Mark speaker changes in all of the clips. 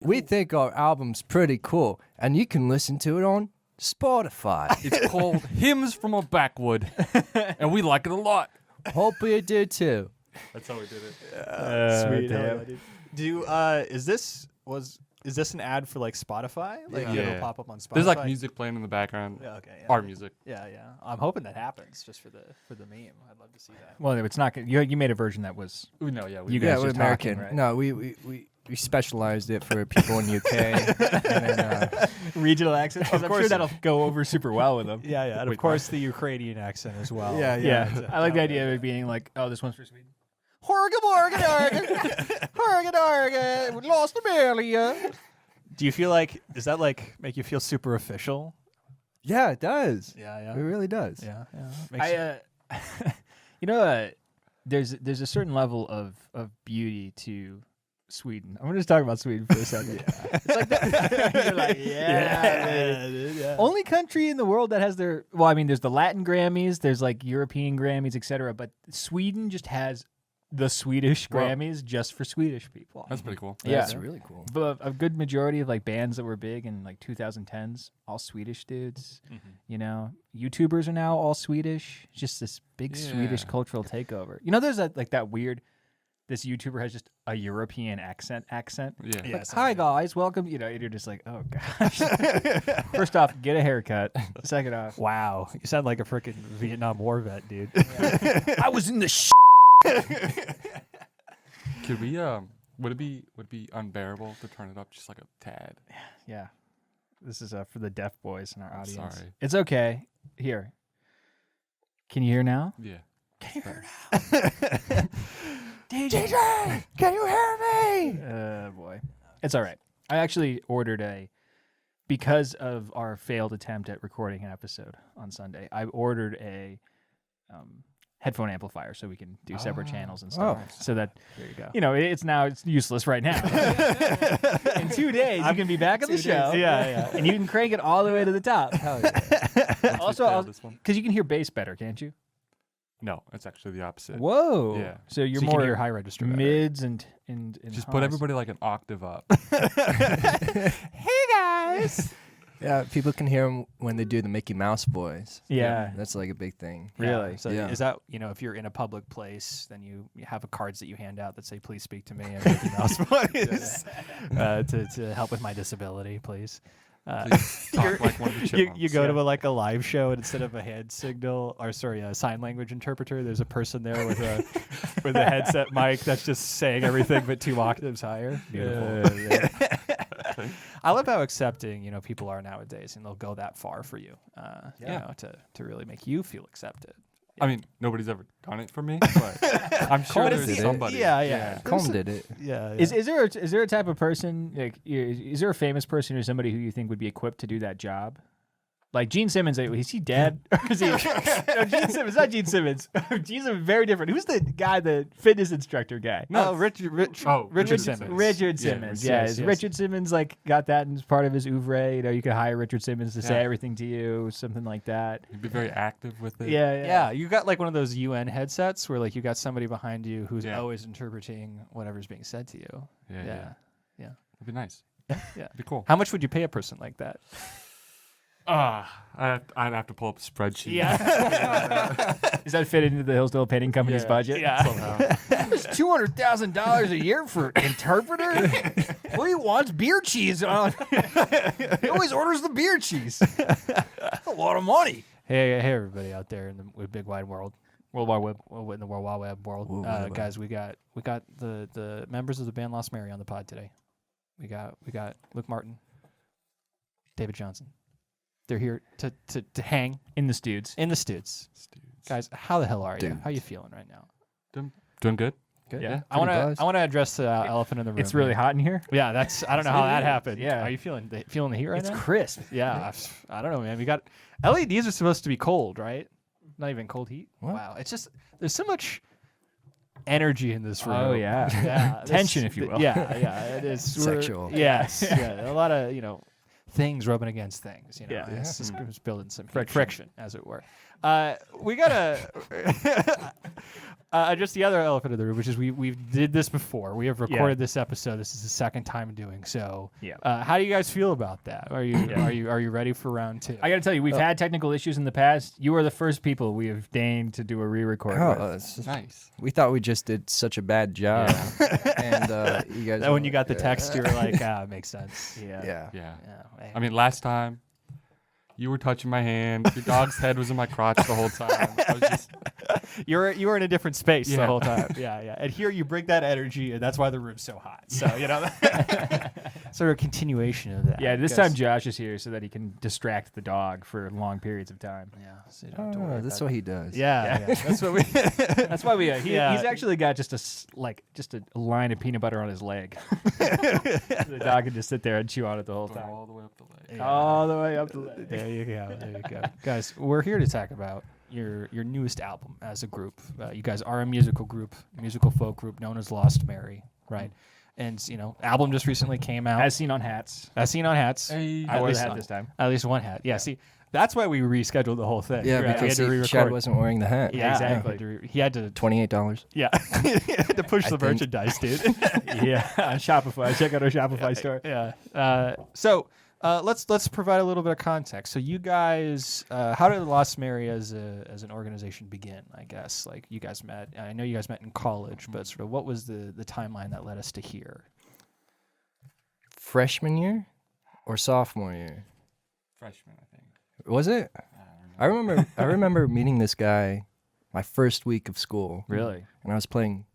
Speaker 1: We think our album's pretty cool, and you can listen to it on Spotify.
Speaker 2: It's called Hymns from a Backwood, and we like it a lot.
Speaker 1: Hope you do too.
Speaker 2: That's how we did it.
Speaker 3: Sweet.
Speaker 4: Damn.
Speaker 3: Hell yeah, dude. Is this an ad for like Spotify? Like
Speaker 2: Yeah.
Speaker 3: it'll pop up on Spotify.
Speaker 2: There's like music playing in the background.
Speaker 3: Yeah, okay. Yeah.
Speaker 2: Our music.
Speaker 3: Yeah. I'm hoping that happens just for the meme. I'd love to see that.
Speaker 4: Well, it's not. You made a version that was.
Speaker 2: No, yeah.
Speaker 4: You
Speaker 1: Yeah,
Speaker 4: guys
Speaker 1: we're
Speaker 4: just
Speaker 1: American.
Speaker 4: talking, right?
Speaker 1: No, we specialized it for people in UK. And then,
Speaker 4: Regional accents. I'm sure that'll go over super well with them.
Speaker 3: Yeah, and of course the Ukrainian accent as well.
Speaker 4: Yeah. I like the idea of it being like, oh, this one's for Sweden. Horga morgan, horga darga, we lost Amelia.
Speaker 3: Do you feel like does that like make you feel super official?
Speaker 1: yeah, it does.
Speaker 3: Yeah.
Speaker 1: It really does.
Speaker 3: Yeah. Makes
Speaker 4: There's a certain level of beauty to Sweden. I'm gonna just talk about Sweden for a second. It's like that. You're like,
Speaker 3: yeah.
Speaker 4: only country in the world that has their. Well, I mean, there's the Latin Grammys, there's like European Grammys, etc. But Sweden just has the Swedish Grammys just for Swedish people.
Speaker 2: That's pretty cool.
Speaker 4: Yeah.
Speaker 1: That's really cool.
Speaker 4: But a good majority of like bands that were big in like 2010s, all Swedish dudes. You know, YouTubers are now all Swedish. It's just this big Swedish cultural takeover. You know, there's that weird. This YouTuber has just a European accent.
Speaker 2: Yeah.
Speaker 4: Like, hi guys, welcome. You know, and you're just like, oh gosh. First off, get a haircut. Second off,
Speaker 3: Wow, you sound like a freaking Vietnam War vet, dude.
Speaker 4: I was in the
Speaker 2: Could we? Would it be unbearable to turn it up just like a tad?
Speaker 4: Yeah. This is for the deaf boys in our audience.
Speaker 2: Sorry.
Speaker 4: It's okay. Here. Can you hear now?
Speaker 2: Yeah.
Speaker 4: Can you hear now? DJ, can you hear me? Boy. It's all right. I actually ordered because of our failed attempt at recording an episode on Sunday, I ordered a headphone amplifier so we can do separate channels and stuff. So that,
Speaker 3: There you go.
Speaker 4: you know, it's useless right now. In 2 days, you can be back on the show.
Speaker 3: Yeah.
Speaker 4: And you can crank it all the way to the top.
Speaker 1: Hell yeah.
Speaker 4: Also,
Speaker 2: this one.
Speaker 4: because you can hear bass better, can't you?
Speaker 2: No, it's actually the opposite.
Speaker 4: Whoa.
Speaker 2: Yeah.
Speaker 4: So you're
Speaker 3: So you
Speaker 4: more
Speaker 3: can hear high register better.
Speaker 4: mids and
Speaker 2: Just
Speaker 4: highs.
Speaker 2: put everybody like an octave up.
Speaker 1: Hey guys. Yeah, people can hear them when they do the Mickey Mouse voice.
Speaker 4: Yeah.
Speaker 1: That's like a big thing.
Speaker 4: Really?
Speaker 3: So
Speaker 1: Yeah.
Speaker 3: is that, if you're in a public place, then you have cards that you hand out that say, please speak to me in Mickey Mouse voice to help with my disability, please.
Speaker 2: Please talk like one of the chipmunks.
Speaker 3: You go to a live show, and instead of a hand signal, or sorry, a sign language interpreter, there's a person there with a headset mic that's just saying everything but 2 octaves higher. Beautiful. I love how accepting people are nowadays, and they'll go that far for you. To really make you feel accepted.
Speaker 2: I mean, nobody's ever done it for me, but I'm sure
Speaker 1: Colm
Speaker 2: there's
Speaker 1: did it.
Speaker 2: somebody.
Speaker 3: Yeah.
Speaker 1: Colm did it.
Speaker 3: Yeah.
Speaker 4: Is there a type of person like is there a famous person or somebody who you think would be equipped to do that job? Like Gene Simmons, is he dead? Or is he? No, Gene Simmons, not Gene Simmons. Gene Simmons, very different. Who's the guy, the fitness instructor guy?
Speaker 3: No, Richard Simmons.
Speaker 4: Richard Simmons,
Speaker 3: yes.
Speaker 4: Richard Simmons got that as part of his oeuvre. You could hire Richard Simmons to say everything to you, something like that.
Speaker 2: He'd be very active with it.
Speaker 3: Yeah, you got like one of those UN headsets where like you got somebody behind you who's
Speaker 2: Yeah.
Speaker 3: always interpreting whatever's being said to you.
Speaker 2: Yeah.
Speaker 3: Yeah.
Speaker 2: It'd be nice.
Speaker 3: Yeah.
Speaker 2: It'd be cool.
Speaker 3: How much would you pay a person like that?
Speaker 2: I'd have to pull up a spreadsheet.
Speaker 4: Does that fit into the Hillsdale Painting Company's budget?
Speaker 2: Somehow.
Speaker 4: It's $200,000 a year for interpreter. What he wants beer cheese on. He always orders the beer cheese. That's a lot of money.
Speaker 3: Hey, everybody out there in the big wide world, World Wide Web, in the World Wide Web world, guys, we got the members of the band Lost Mary on the pod today. We got Luke Martin, David Johnson. They're here to hang
Speaker 4: In the studs.
Speaker 3: in the studs. Guys, how the hell are you? How you feeling right now?
Speaker 2: Doing good.
Speaker 3: Good.
Speaker 4: Yeah,
Speaker 3: I want
Speaker 1: buzzed.
Speaker 3: to address the elephant in the room.
Speaker 4: It's really hot in here.
Speaker 3: Yeah, I don't know how that happened.
Speaker 4: Yeah.
Speaker 3: Are you feeling the heat right
Speaker 4: It's
Speaker 3: now?
Speaker 4: crisp.
Speaker 3: Yeah, I don't know, man. We got LEDs are supposed to be cold, right? Not even cold heat.
Speaker 1: What?
Speaker 3: Wow, it's just there's so much energy in this room.
Speaker 4: Oh, yeah.
Speaker 3: yeah,
Speaker 4: Tension, if you will.
Speaker 3: Yeah, it is
Speaker 1: Sexual.
Speaker 3: Yes, yeah, a lot of things rubbing against things.
Speaker 4: Yeah.
Speaker 3: It's just building some
Speaker 4: Friction.
Speaker 3: friction, as it were. We got a Just the other elephant in the room, which is we did this before. We have recorded this episode. This is the second time doing so.
Speaker 4: Yeah.
Speaker 3: How do you guys feel about that? Are you ready for round 2?
Speaker 4: I got to tell you, we've had technical issues in the past. You are the first people we have deigned to do a re-record with.
Speaker 1: That's
Speaker 2: Nice.
Speaker 1: We thought we just did such a bad job, and you guys.
Speaker 3: When you got the text, you were like, it makes sense.
Speaker 1: Yeah.
Speaker 2: Yeah.
Speaker 3: Man.
Speaker 2: I mean, last time you were touching my hand. Your dog's head was in my crotch the whole time. I was just.
Speaker 3: You were in a different space the
Speaker 2: Yeah.
Speaker 3: whole time. Yeah. And here you bring that energy, and that's why the room's so hot. So sort of continuation of that.
Speaker 4: Yeah, this
Speaker 3: Guess-
Speaker 4: time Josh is here so that he can distract the dog for long periods of time.
Speaker 3: Yeah. So you don't have to worry
Speaker 1: Oh, that's
Speaker 3: about
Speaker 1: what he does.
Speaker 3: it. Yeah. That's what we.
Speaker 4: That's why we.
Speaker 3: Yeah.
Speaker 4: He's actually got just a line of peanut butter on his leg. The dog can just sit there and chew on it the whole time.
Speaker 2: All the way up the leg.
Speaker 4: All the way up the leg.
Speaker 3: There you go. Guys, we're here to talk about your newest album as a group. You guys are a musical group, musical folk group known as Lost Mary, right? And album just recently came out.
Speaker 4: As seen on hats.
Speaker 3: As seen on hats.
Speaker 2: Hey.
Speaker 4: I wore
Speaker 3: least
Speaker 4: the hat
Speaker 3: one.
Speaker 4: this time.
Speaker 3: At least one hat. Yeah. See, that's why we rescheduled the whole thing.
Speaker 1: Yeah,
Speaker 3: Right, we
Speaker 1: because
Speaker 3: had to re-record.
Speaker 1: Shad wasn't wearing the hat.
Speaker 3: Yeah,
Speaker 4: exactly.
Speaker 3: He had to.
Speaker 1: $28.
Speaker 3: Yeah. He had to push
Speaker 1: I
Speaker 3: the
Speaker 1: think.
Speaker 3: merchandise, dude.
Speaker 4: Yeah, on Shopify. Check out our Shopify store.
Speaker 3: Yeah. So let's provide a little bit of context. So you guys, how did Lost Mary as an organization begin? I guess like you guys met. I know you guys met in college, but sort of what was the timeline that led us to here?
Speaker 1: Freshman year or sophomore year?
Speaker 2: Freshman, I think.
Speaker 1: Was it? I remember meeting this guy my first week of school.
Speaker 4: Really?
Speaker 1: And I was playing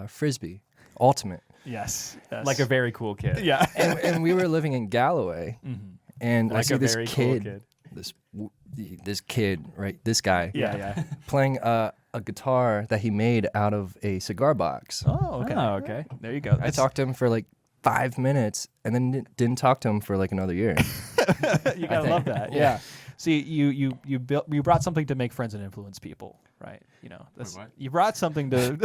Speaker 1: frisbee, ultimate.
Speaker 3: Yes.
Speaker 4: Like a very cool kid.
Speaker 3: Yeah.
Speaker 1: and we were living in Galloway, and I
Speaker 4: Like
Speaker 1: see
Speaker 4: a
Speaker 1: this
Speaker 4: very cool
Speaker 1: kid,
Speaker 4: kid.
Speaker 1: this kid, right? This guy,
Speaker 4: Yeah.
Speaker 1: playing a guitar that he made out of a cigar box.
Speaker 3: Oh, okay.
Speaker 4: Oh, okay.
Speaker 3: There you go.
Speaker 1: I talked to him for like 5 minutes, and then didn't talk to him for like another year.
Speaker 3: You gotta love that. Yeah. See, you brought something to make friends and influence people, right? That's,
Speaker 2: what?
Speaker 3: you brought something to.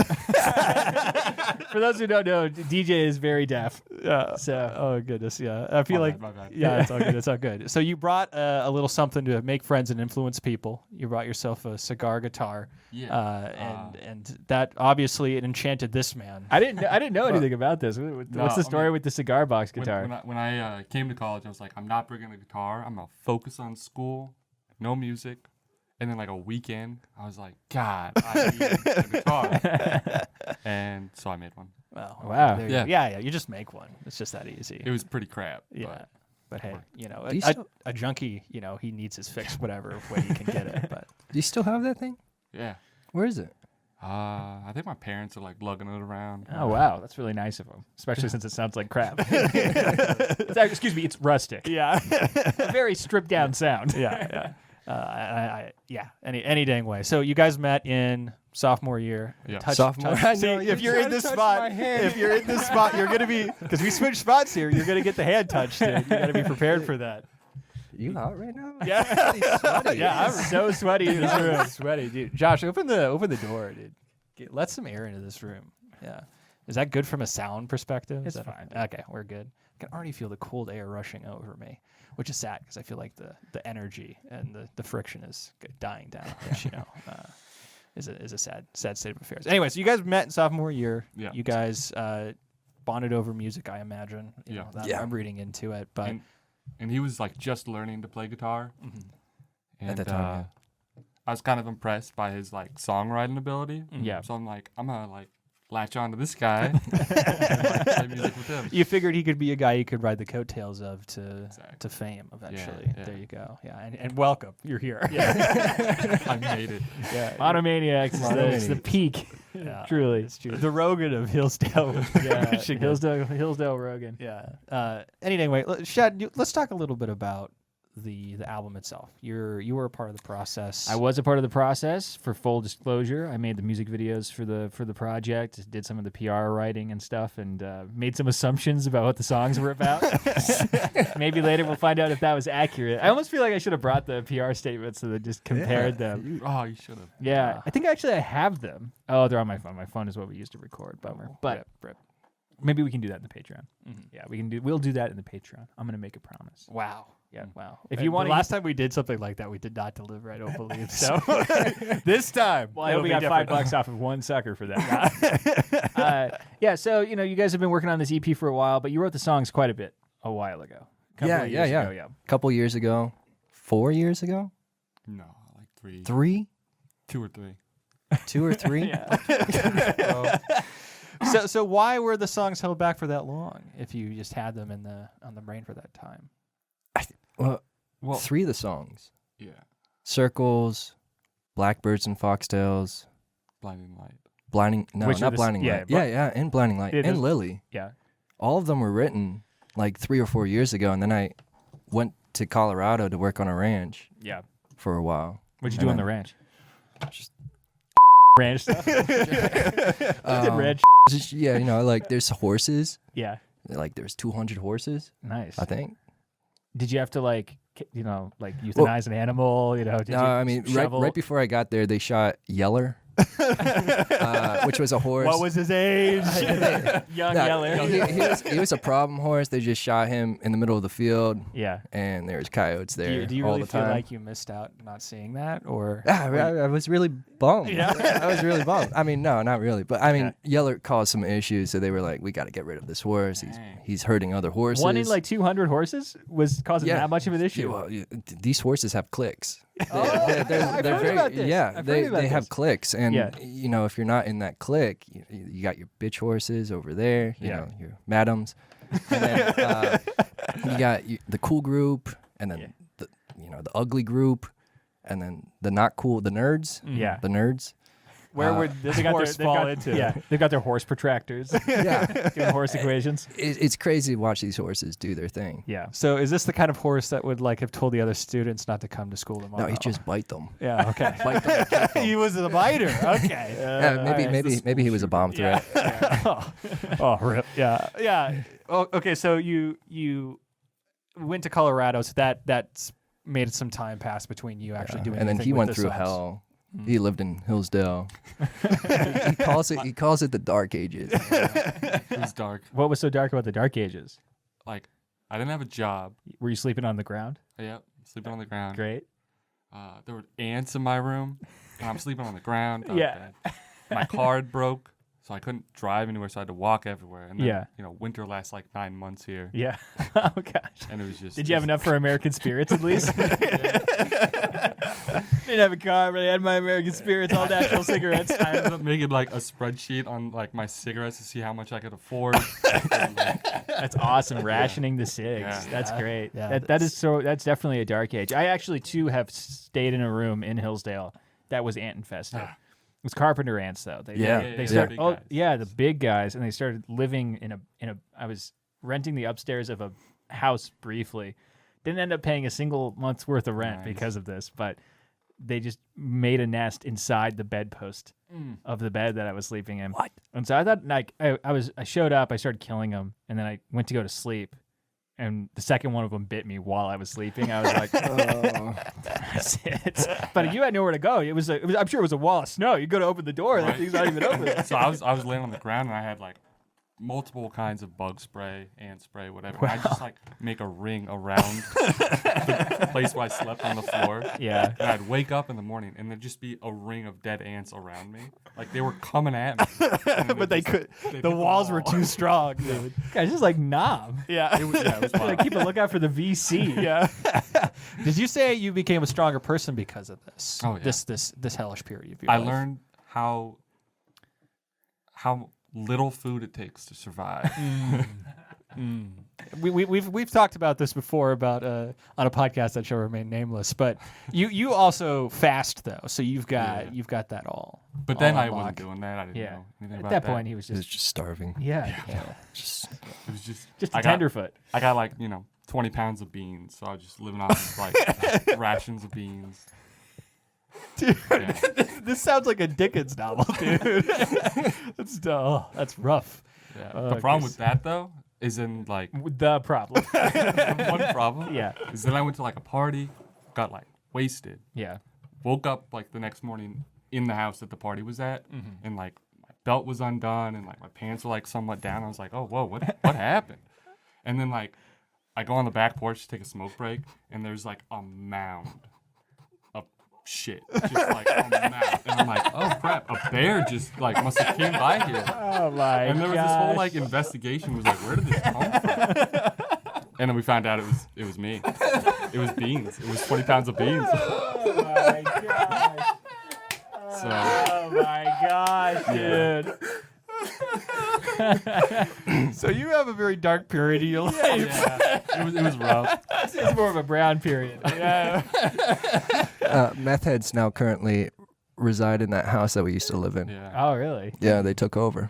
Speaker 4: For those who don't know, DJ is very deaf.
Speaker 3: Yeah.
Speaker 4: So
Speaker 3: Oh goodness, yeah. I feel like
Speaker 2: My bad.
Speaker 3: yeah, it's all good. It's all good. So you brought a little something to make friends and influence people. You brought yourself a cigar guitar,
Speaker 2: Yeah.
Speaker 3: and that obviously it enchanted this man.
Speaker 4: I didn't know anything about this. What's the story with the cigar box guitar?
Speaker 2: When I came to college, I was like, I'm not bringing a guitar. I'm going to focus on school, no music. And then like a weekend, I was like, God, I need a guitar. And so I made one.
Speaker 3: Well,
Speaker 4: Wow.
Speaker 3: there you
Speaker 2: Yeah.
Speaker 3: go. Yeah. You just make one. It's just that easy.
Speaker 2: It was pretty crap.
Speaker 3: Yeah. But hey,
Speaker 1: Do you
Speaker 3: a
Speaker 1: still-
Speaker 3: a junkie, he needs his fix whatever way he can get it. But
Speaker 1: Do you still have that thing?
Speaker 2: But yeah.
Speaker 1: Where is it?
Speaker 2: I think my parents are like lugging it around.
Speaker 4: Oh wow, that's really nice of them, especially since it sounds like crap. Excuse me, it's rustic.
Speaker 3: yeah.
Speaker 4: A very stripped down sound.
Speaker 3: Yeah. Any dang way. So you guys met in sophomore year.
Speaker 2: Yeah.
Speaker 1: Sophomore. I
Speaker 3: See,
Speaker 1: know,
Speaker 3: if
Speaker 1: you're
Speaker 3: you're in
Speaker 1: trying to
Speaker 3: this
Speaker 1: touch
Speaker 3: spot,
Speaker 1: my hand.
Speaker 3: if you're in this spot, you're gonna be because we switched spots here. You're gonna get the hand touch, dude. You gotta be prepared for that.
Speaker 1: You hot right now?
Speaker 3: Yeah.
Speaker 1: Sweaty.
Speaker 3: Yeah, I'm
Speaker 4: So sweaty in this room.
Speaker 3: sweaty, dude. Josh, open the door, dude. Let some air into this room. Yeah. Is that good from a sound perspective?
Speaker 4: It's
Speaker 3: Is that
Speaker 4: fine.
Speaker 3: Okay, we're good. I can already feel the cold air rushing over me, which is sad because I feel like the energy and the friction is dying down, which is a sad state of affairs. Anyway, so you guys met in sophomore year.
Speaker 2: Yeah.
Speaker 3: You guys bonded over music, I imagine.
Speaker 2: Yeah.
Speaker 3: I'm reading into it, but
Speaker 2: And he was like just learning to play guitar. And,
Speaker 1: At that time,
Speaker 2: I was kind of impressed by his like songwriting ability.
Speaker 4: Yeah.
Speaker 2: So I'm like, I'm gonna like latch on to this guy and like, play music with him.
Speaker 3: you figured he could be a guy you could ride the coattails of to
Speaker 2: Exactly.
Speaker 3: fame eventually.
Speaker 2: yeah.
Speaker 3: There you go. Yeah, and welcome. You're here.
Speaker 2: I made it.
Speaker 3: Yeah.
Speaker 4: Monomaniacs is the peak.
Speaker 3: Yeah.
Speaker 4: Truly.
Speaker 3: It's true. The Rogan of Hillsdale. Michigan.
Speaker 4: Hillsdale Rogan.
Speaker 3: Yeah. Anyway, Shad, let's talk a little bit about the album itself. You were a part of the process.
Speaker 4: I was a part of the process. For full disclosure, I made the music videos for the project, did some of the PR writing and stuff, and made some assumptions about what the songs were about. Maybe later we'll find out if that was accurate. I almost feel like I should have brought the PR statements so that just compared them.
Speaker 2: Oh, you should have.
Speaker 4: Yeah, I think actually I have them. Oh, they're on my phone. My phone is what we used to record. Bummer. But
Speaker 3: Rip.
Speaker 4: maybe we can do that in the Patreon. Yeah, we'll do that in the Patreon. I'm gonna make a promise.
Speaker 3: Wow.
Speaker 4: Yeah. Wow. If you want
Speaker 3: the last time we did something like that, we did not deliver. I don't believe so. This time,
Speaker 4: well, I hope we got $5 off of one sucker for that. Yeah. So you guys have been working on this EP for a while, but you wrote the songs quite a bit a while ago.
Speaker 1: Yeah.
Speaker 4: Ago,
Speaker 1: A couple years ago, 4 years ago,
Speaker 2: No, like three,
Speaker 1: 3,
Speaker 2: 2 or 3.
Speaker 1: 2 or 3.
Speaker 3: So why were the songs held back for that long? If you just had them on the brain for that time.
Speaker 1: Well,
Speaker 2: Well,
Speaker 1: 3 of the songs:
Speaker 2: yeah,
Speaker 1: Circles, Blackbirds and Foxtails,
Speaker 2: Blinding Light.
Speaker 1: Blinding. No,
Speaker 4: Which are
Speaker 1: not
Speaker 4: the
Speaker 1: Blinding
Speaker 4: yeah,
Speaker 1: Light. Yeah, and Blinding Light,
Speaker 4: It
Speaker 1: and
Speaker 4: is-
Speaker 1: Lily.
Speaker 4: Yeah.
Speaker 1: All of them were written like 3 or 4 years ago, and then I went to Colorado to work on a ranch
Speaker 4: Yeah.
Speaker 1: for a while.
Speaker 4: What'd you
Speaker 1: And
Speaker 4: do on
Speaker 1: then
Speaker 4: the ranch?
Speaker 1: Just-
Speaker 4: ranch stuff. You did ranch.
Speaker 1: Just, yeah, like there's horses.
Speaker 4: Yeah.
Speaker 1: Like there's 200 horses,
Speaker 4: Nice.
Speaker 1: I think.
Speaker 4: Did you have to like euthanize an animal? Did
Speaker 1: No,
Speaker 4: you
Speaker 1: I mean
Speaker 4: shovel?
Speaker 1: right before I got there, they shot Yeller, which was a horse.
Speaker 3: What was his age?
Speaker 4: Young
Speaker 1: No,
Speaker 4: Yeller.
Speaker 1: he was a problem horse. They just shot him in the middle of the field,
Speaker 4: Yeah.
Speaker 1: and there was coyotes there
Speaker 3: Do you
Speaker 1: all
Speaker 3: really
Speaker 1: the
Speaker 3: feel
Speaker 1: time.
Speaker 3: like you missed out not seeing that, or?
Speaker 1: I was really bummed. I was really bummed. I mean, no, not really. But I mean, Yeller caused some issues, so they were like, we got to get rid of this horse. He's hurting other horses.
Speaker 4: One in like 200 horses was causing that much of an issue.
Speaker 1: Well, these horses have clicks.
Speaker 4: I've heard about this.
Speaker 1: Yeah,
Speaker 4: I've
Speaker 1: they
Speaker 4: heard about
Speaker 1: have
Speaker 4: this.
Speaker 1: clicks, and
Speaker 4: Yeah.
Speaker 1: if you're not in that clique, you got your bitch horses over there. You know, your madams, and then you got the cool group, and then the ugly group, and then the not cool, the nerds.
Speaker 4: Yeah.
Speaker 1: The nerds.
Speaker 3: Where would this horse fall into?
Speaker 4: Yeah, they've got their horse protractors.
Speaker 1: Yeah,
Speaker 4: Doing horse equations.
Speaker 1: it's crazy to watch these horses do their thing.
Speaker 4: Yeah.
Speaker 3: So is this the kind of horse that would have told the other students not to come to school tomorrow?
Speaker 1: No, he just bite them.
Speaker 3: Yeah. Okay.
Speaker 1: Bite them and kick them.
Speaker 3: He was the biter. Okay.
Speaker 1: Maybe he was a bomb threat.
Speaker 3: Oh, rip. Yeah. Yeah. Oh, okay. So you went to Colorado, so that's made some time pass between you actually doing.
Speaker 1: And then
Speaker 3: anything
Speaker 1: he
Speaker 3: with
Speaker 1: went
Speaker 3: the
Speaker 1: through
Speaker 3: songs.
Speaker 1: hell. He lived in Hillsdale. he calls it the Dark Ages.
Speaker 2: It was dark.
Speaker 4: What was so dark about the Dark Ages?
Speaker 2: Like, I didn't have a job.
Speaker 4: Were you sleeping on the ground?
Speaker 2: Yep, sleeping on the ground.
Speaker 4: Great.
Speaker 2: There were ants in my room, and I'm sleeping on the ground.
Speaker 4: Yeah.
Speaker 2: My car had broke, so I couldn't drive anywhere, so I had to walk everywhere. And then,
Speaker 4: Yeah.
Speaker 2: winter lasts like 9 months here,
Speaker 4: Yeah. Oh gosh.
Speaker 2: and it was just.
Speaker 4: Did you have enough for American Spirits at least? Didn't have a car, but I had my American Spirits, all natural cigarettes.
Speaker 2: I ended up making like a spreadsheet on like my cigarettes to see how much I could afford.
Speaker 4: That's awesome. Rationing the cigs.
Speaker 2: Yeah.
Speaker 4: That's great.
Speaker 3: Yeah,
Speaker 4: That's definitely a dark age. I actually too have stayed in a room in Hillsdale that was ant infested. It was carpenter ants though. They
Speaker 2: Yeah,
Speaker 4: started,
Speaker 2: big
Speaker 4: oh
Speaker 2: guys.
Speaker 4: yeah, the big guys, and they started living in a. I was renting the upstairs of a house briefly. Didn't end up paying a single month's worth of rent
Speaker 2: Nice.
Speaker 4: because of this, but they just made a nest inside the bedpost of the bed that I was sleeping in.
Speaker 1: What?
Speaker 4: And so I thought, like, I showed up, I started killing them, and then I went to go to sleep, and the second one of them bit me while I was sleeping. I was like, oh, that's it. But you had nowhere to go. I'm sure it was a wall of snow. You go to open the door, and that
Speaker 2: Right.
Speaker 4: thing's not even open.
Speaker 2: So I was laying on the ground, and I had like multiple kinds of bug spray, ant spray, whatever. And I just like make a ring around the place where I slept on the floor.
Speaker 4: Yeah.
Speaker 2: And I'd wake up in the morning and there'd just be a ring of dead ants around me. Like they were coming at me.
Speaker 3: But they could. The walls were too strong, dude.
Speaker 4: Guys, just like knob.
Speaker 3: Yeah.
Speaker 2: It was
Speaker 4: Like,
Speaker 2: wild.
Speaker 4: keep a lookout for the VC.
Speaker 3: Yeah. Did you say you became a stronger person because of this?
Speaker 2: Oh, yeah.
Speaker 3: This hellish period of your
Speaker 2: I
Speaker 3: life?
Speaker 2: learned how little food it takes to survive.
Speaker 3: We've talked about this before about on a podcast that shall remain nameless. But you also fast though, so you've got that all.
Speaker 2: But then
Speaker 3: all
Speaker 2: I
Speaker 3: on
Speaker 2: wasn't
Speaker 3: lock.
Speaker 2: doing that. I didn't
Speaker 4: Yeah.
Speaker 2: know anything
Speaker 4: At
Speaker 2: about
Speaker 4: that point, he was
Speaker 1: He was
Speaker 4: just
Speaker 1: just starving.
Speaker 4: yeah.
Speaker 1: Just
Speaker 2: it was just
Speaker 4: Just a
Speaker 2: I got-
Speaker 4: tenderfoot.
Speaker 2: I got like 20 pounds of beans, so I was just living off of, like rations of beans.
Speaker 3: Dude,
Speaker 2: Yeah.
Speaker 3: this sounds like a Dickens novel, dude. That's rough.
Speaker 2: Yeah.
Speaker 3: Oh,
Speaker 2: the problem
Speaker 3: Chris.
Speaker 2: with that though is in like
Speaker 4: The problem.
Speaker 2: one problem.
Speaker 4: Yeah.
Speaker 2: Is then I went to like a party, got like wasted,
Speaker 4: Yeah.
Speaker 2: woke up like the next morning in the house that the party was at, and like my belt was undone and like my pants were like somewhat down. I was like, oh whoa, what happened? And then like I go on the back porch to take a smoke break, and there's like a mound of shit, just like a mound. And I'm like, oh crap, a bear just like must have came by here.
Speaker 4: Oh my
Speaker 2: And there was this whole like investigation. It was like, where did this come from? And then we found out it was me. It was beans. It was 20 pounds of beans.
Speaker 4: Oh my gosh.
Speaker 2: So
Speaker 4: Oh my gosh, dude.
Speaker 3: So you have a very dark period of your life.
Speaker 2: yeah, it was rough.
Speaker 4: It's more of a brown period. Yeah.
Speaker 1: Meth heads now currently reside in that house that we used to live in.
Speaker 2: Yeah.
Speaker 4: Oh, really?
Speaker 1: Yeah, they took over.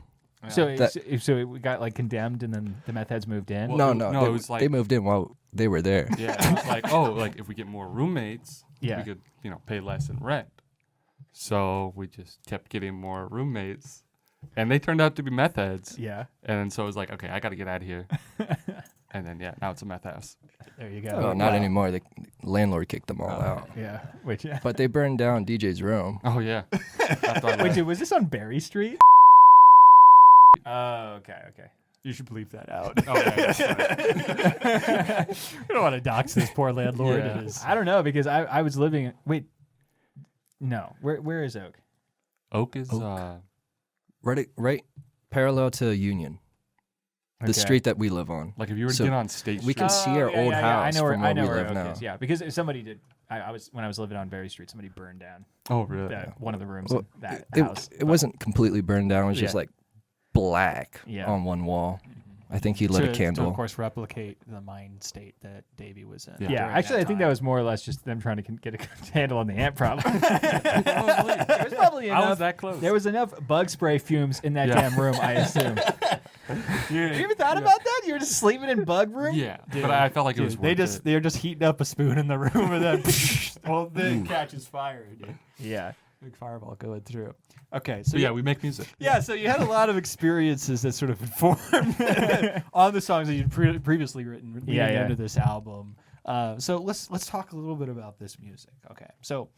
Speaker 4: So,
Speaker 1: That-
Speaker 4: so it got like condemned, and then the meth heads moved in.
Speaker 2: Well,
Speaker 1: No,
Speaker 2: no, it was like-
Speaker 1: they moved in while they were there.
Speaker 2: Yeah, it was like, oh, like if we get more roommates,
Speaker 4: Yeah.
Speaker 2: we could, pay less in rent. So we just kept getting more roommates, and they turned out to be meth heads.
Speaker 4: Yeah.
Speaker 2: And so it was like, okay, I got to get out of here. And then now it's a meth house.
Speaker 4: There you go.
Speaker 1: Oh, not anymore. The landlord kicked them all out.
Speaker 4: Yeah. Which? Yeah.
Speaker 1: But they burned down DJ's room.
Speaker 2: Oh yeah. After I
Speaker 4: Wait,
Speaker 2: left.
Speaker 4: dude, was this on Berry Street? Oh, okay.
Speaker 3: You should bleep that out.
Speaker 2: Oh, yeah, that's right.
Speaker 3: We don't want to dox this poor landlord.
Speaker 2: Yeah.
Speaker 3: It is.
Speaker 4: I don't know because I was living. Wait. No. Where is Oak?
Speaker 2: Oak is
Speaker 1: Right parallel to Union. The
Speaker 4: Okay.
Speaker 1: street that we live on.
Speaker 2: like if you were to
Speaker 1: So
Speaker 2: get on State
Speaker 1: we
Speaker 2: Street.
Speaker 1: can see our old house
Speaker 4: I know where,
Speaker 1: from
Speaker 4: I
Speaker 1: where
Speaker 4: know
Speaker 1: we
Speaker 4: where
Speaker 1: live
Speaker 4: Oak
Speaker 1: now.
Speaker 4: is. Yeah, because if somebody did. I was when I was living on Berry Street. Somebody burned down
Speaker 2: Oh really?
Speaker 4: one of the rooms
Speaker 1: Well,
Speaker 4: in that
Speaker 1: It,
Speaker 4: house.
Speaker 1: it wasn't completely burned down. It was just
Speaker 4: Yeah.
Speaker 1: like black
Speaker 4: Yeah.
Speaker 1: on one wall. I think he lit a
Speaker 3: To,
Speaker 1: candle.
Speaker 3: of course, replicate the mind state that Davey was in.
Speaker 2: Yeah.
Speaker 4: Yeah,
Speaker 3: during
Speaker 4: actually, I think that
Speaker 3: time.
Speaker 4: was more or less just them trying to get a handle on the ant problem.
Speaker 2: Probably.
Speaker 4: There was probably
Speaker 2: I was
Speaker 4: enough.
Speaker 2: that close.
Speaker 4: There was enough bug spray fumes in that
Speaker 2: Yeah.
Speaker 4: damn room, I assume. You ever thought about that? You were just sleeping in bug room?
Speaker 2: Yeah, but I felt like it was
Speaker 3: Dude,
Speaker 2: worth it.
Speaker 3: they're just heating up a spoon in the room and then the whole thing catches fire. Dude.
Speaker 4: Yeah.
Speaker 3: Big fireball going through. Okay, so
Speaker 2: So yeah, we make music.
Speaker 3: yeah, so you had a lot of experiences that sort of informed on the songs that you'd previously written leading
Speaker 4: Yeah, yeah.
Speaker 3: into this album. So let's talk a little bit about this music. Okay, so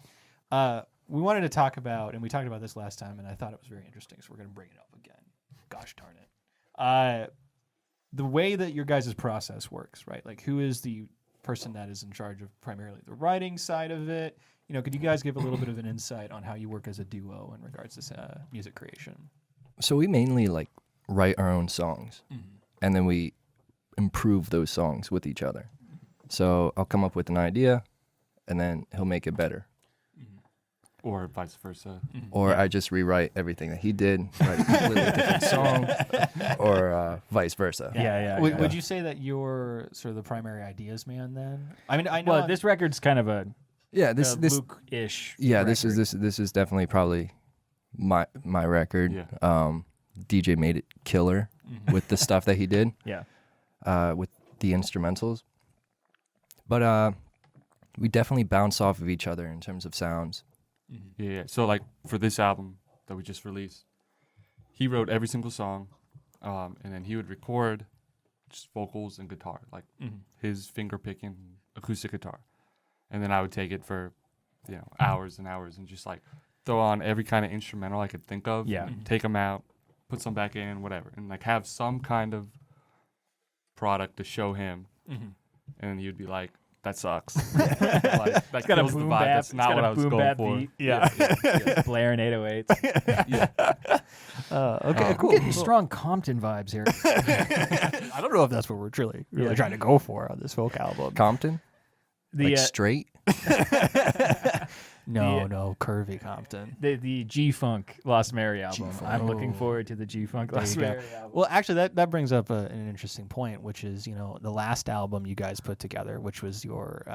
Speaker 3: we wanted to talk about, and we talked about this last time, and I thought it was very interesting, so we're going to bring it up again. Gosh darn it. The way that your guys' process works, right? Like, who is the person that is in charge of primarily the writing side of it? Could you guys give a little bit of an insight on how you work as a duo in regards to music creation?
Speaker 1: So we mainly like write our own songs, and then we improve those songs with each other. So I'll come up with an idea, and then he'll make it better.
Speaker 2: Or vice versa.
Speaker 1: Or I just rewrite everything that he did, write a completely different song, or vice versa.
Speaker 4: Yeah.
Speaker 3: Would you say that you're sort of the primary ideas man then? I mean, I know.
Speaker 4: Well, this record's kind of a
Speaker 1: Yeah, this
Speaker 4: Luke-ish.
Speaker 1: yeah,
Speaker 4: record.
Speaker 1: this is definitely probably my record.
Speaker 2: Yeah.
Speaker 1: DJ made it killer with the stuff that he did.
Speaker 4: Yeah.
Speaker 1: With the instrumentals. But we definitely bounce off of each other in terms of sounds.
Speaker 2: Yeah. So like for this album that we just released, he wrote every single song, and then he would record just vocals and guitar, like his finger picking acoustic guitar, and then I would take it for, hours and hours and just like throw on every kind of instrumental I could think of.
Speaker 4: Yeah.
Speaker 2: Take them out, put some back in, whatever, and like have some kind of product to show him, and then he would be like, "That sucks." Like, that
Speaker 4: got a
Speaker 2: kills the
Speaker 4: boom
Speaker 2: vibe.
Speaker 4: bap.
Speaker 2: That's
Speaker 4: It's
Speaker 2: not
Speaker 4: got
Speaker 2: what
Speaker 4: a
Speaker 2: I was
Speaker 4: boom
Speaker 2: going
Speaker 4: bap
Speaker 2: for.
Speaker 4: beat.
Speaker 2: Yeah.
Speaker 4: Blaring 808s.
Speaker 3: Okay,
Speaker 4: I'm getting strong Compton vibes here.
Speaker 3: I don't know if that's what we're really trying to go for on this folk album.
Speaker 1: Compton?
Speaker 4: The
Speaker 1: Like straight?
Speaker 3: No, curvy Compton.
Speaker 4: the G-Funk Lost Mary album.
Speaker 1: G-Funk.
Speaker 4: I'm looking forward to the G-Funk
Speaker 3: There
Speaker 4: Lost
Speaker 3: you go.
Speaker 4: Mary album.
Speaker 3: Well, actually, that brings up an interesting point, which is, the last album you guys put together, which was your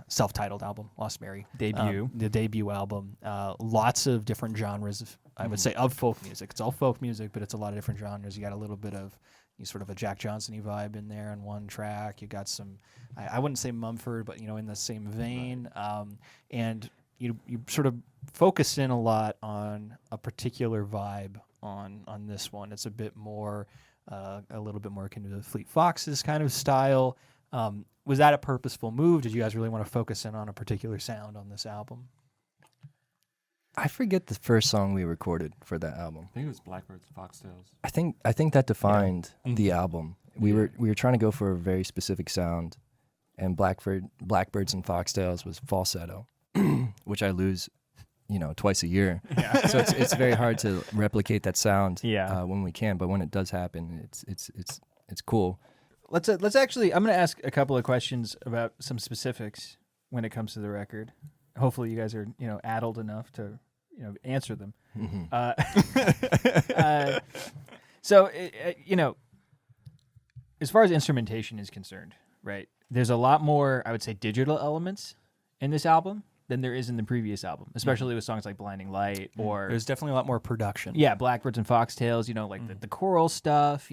Speaker 3: self-titled album, Lost Mary.
Speaker 4: Debut.
Speaker 3: The debut album. Lots of different genres, I would say, of folk music. It's all folk music, but it's a lot of different genres. You got a little bit of sort of a Jack Johnson-y vibe in there on one track. You got some, I wouldn't say Mumford, but, in the same vein. And you sort of focus in a lot on a particular vibe on this one. It's a bit more, a little bit more akin to the Fleet Foxes kind of style. Was that a purposeful move? Did you guys really want to focus in on a particular sound on this album?
Speaker 1: I forget the first song we recorded for that album.
Speaker 2: I think it was Blackbirds and Foxtails.
Speaker 1: I think that defined the album. We were trying to go for a very specific sound, and Blackbirds and Foxtails was falsetto, which I lose, twice a year.
Speaker 4: Yeah.
Speaker 1: So it's very hard to replicate that sound
Speaker 4: Yeah.
Speaker 1: when we can, but when it does happen, it's cool.
Speaker 4: Let's actually. I'm going to ask a couple of questions about some specifics when it comes to the record. Hopefully, you guys are addled enough to answer them. So as far as instrumentation is concerned, right? There's a lot more, I would say, digital elements in this album than there is in the previous album, especially with songs like Blinding Light or
Speaker 3: There's definitely a lot more production.
Speaker 4: yeah, Blackbirds and Foxtails, like the choral stuff,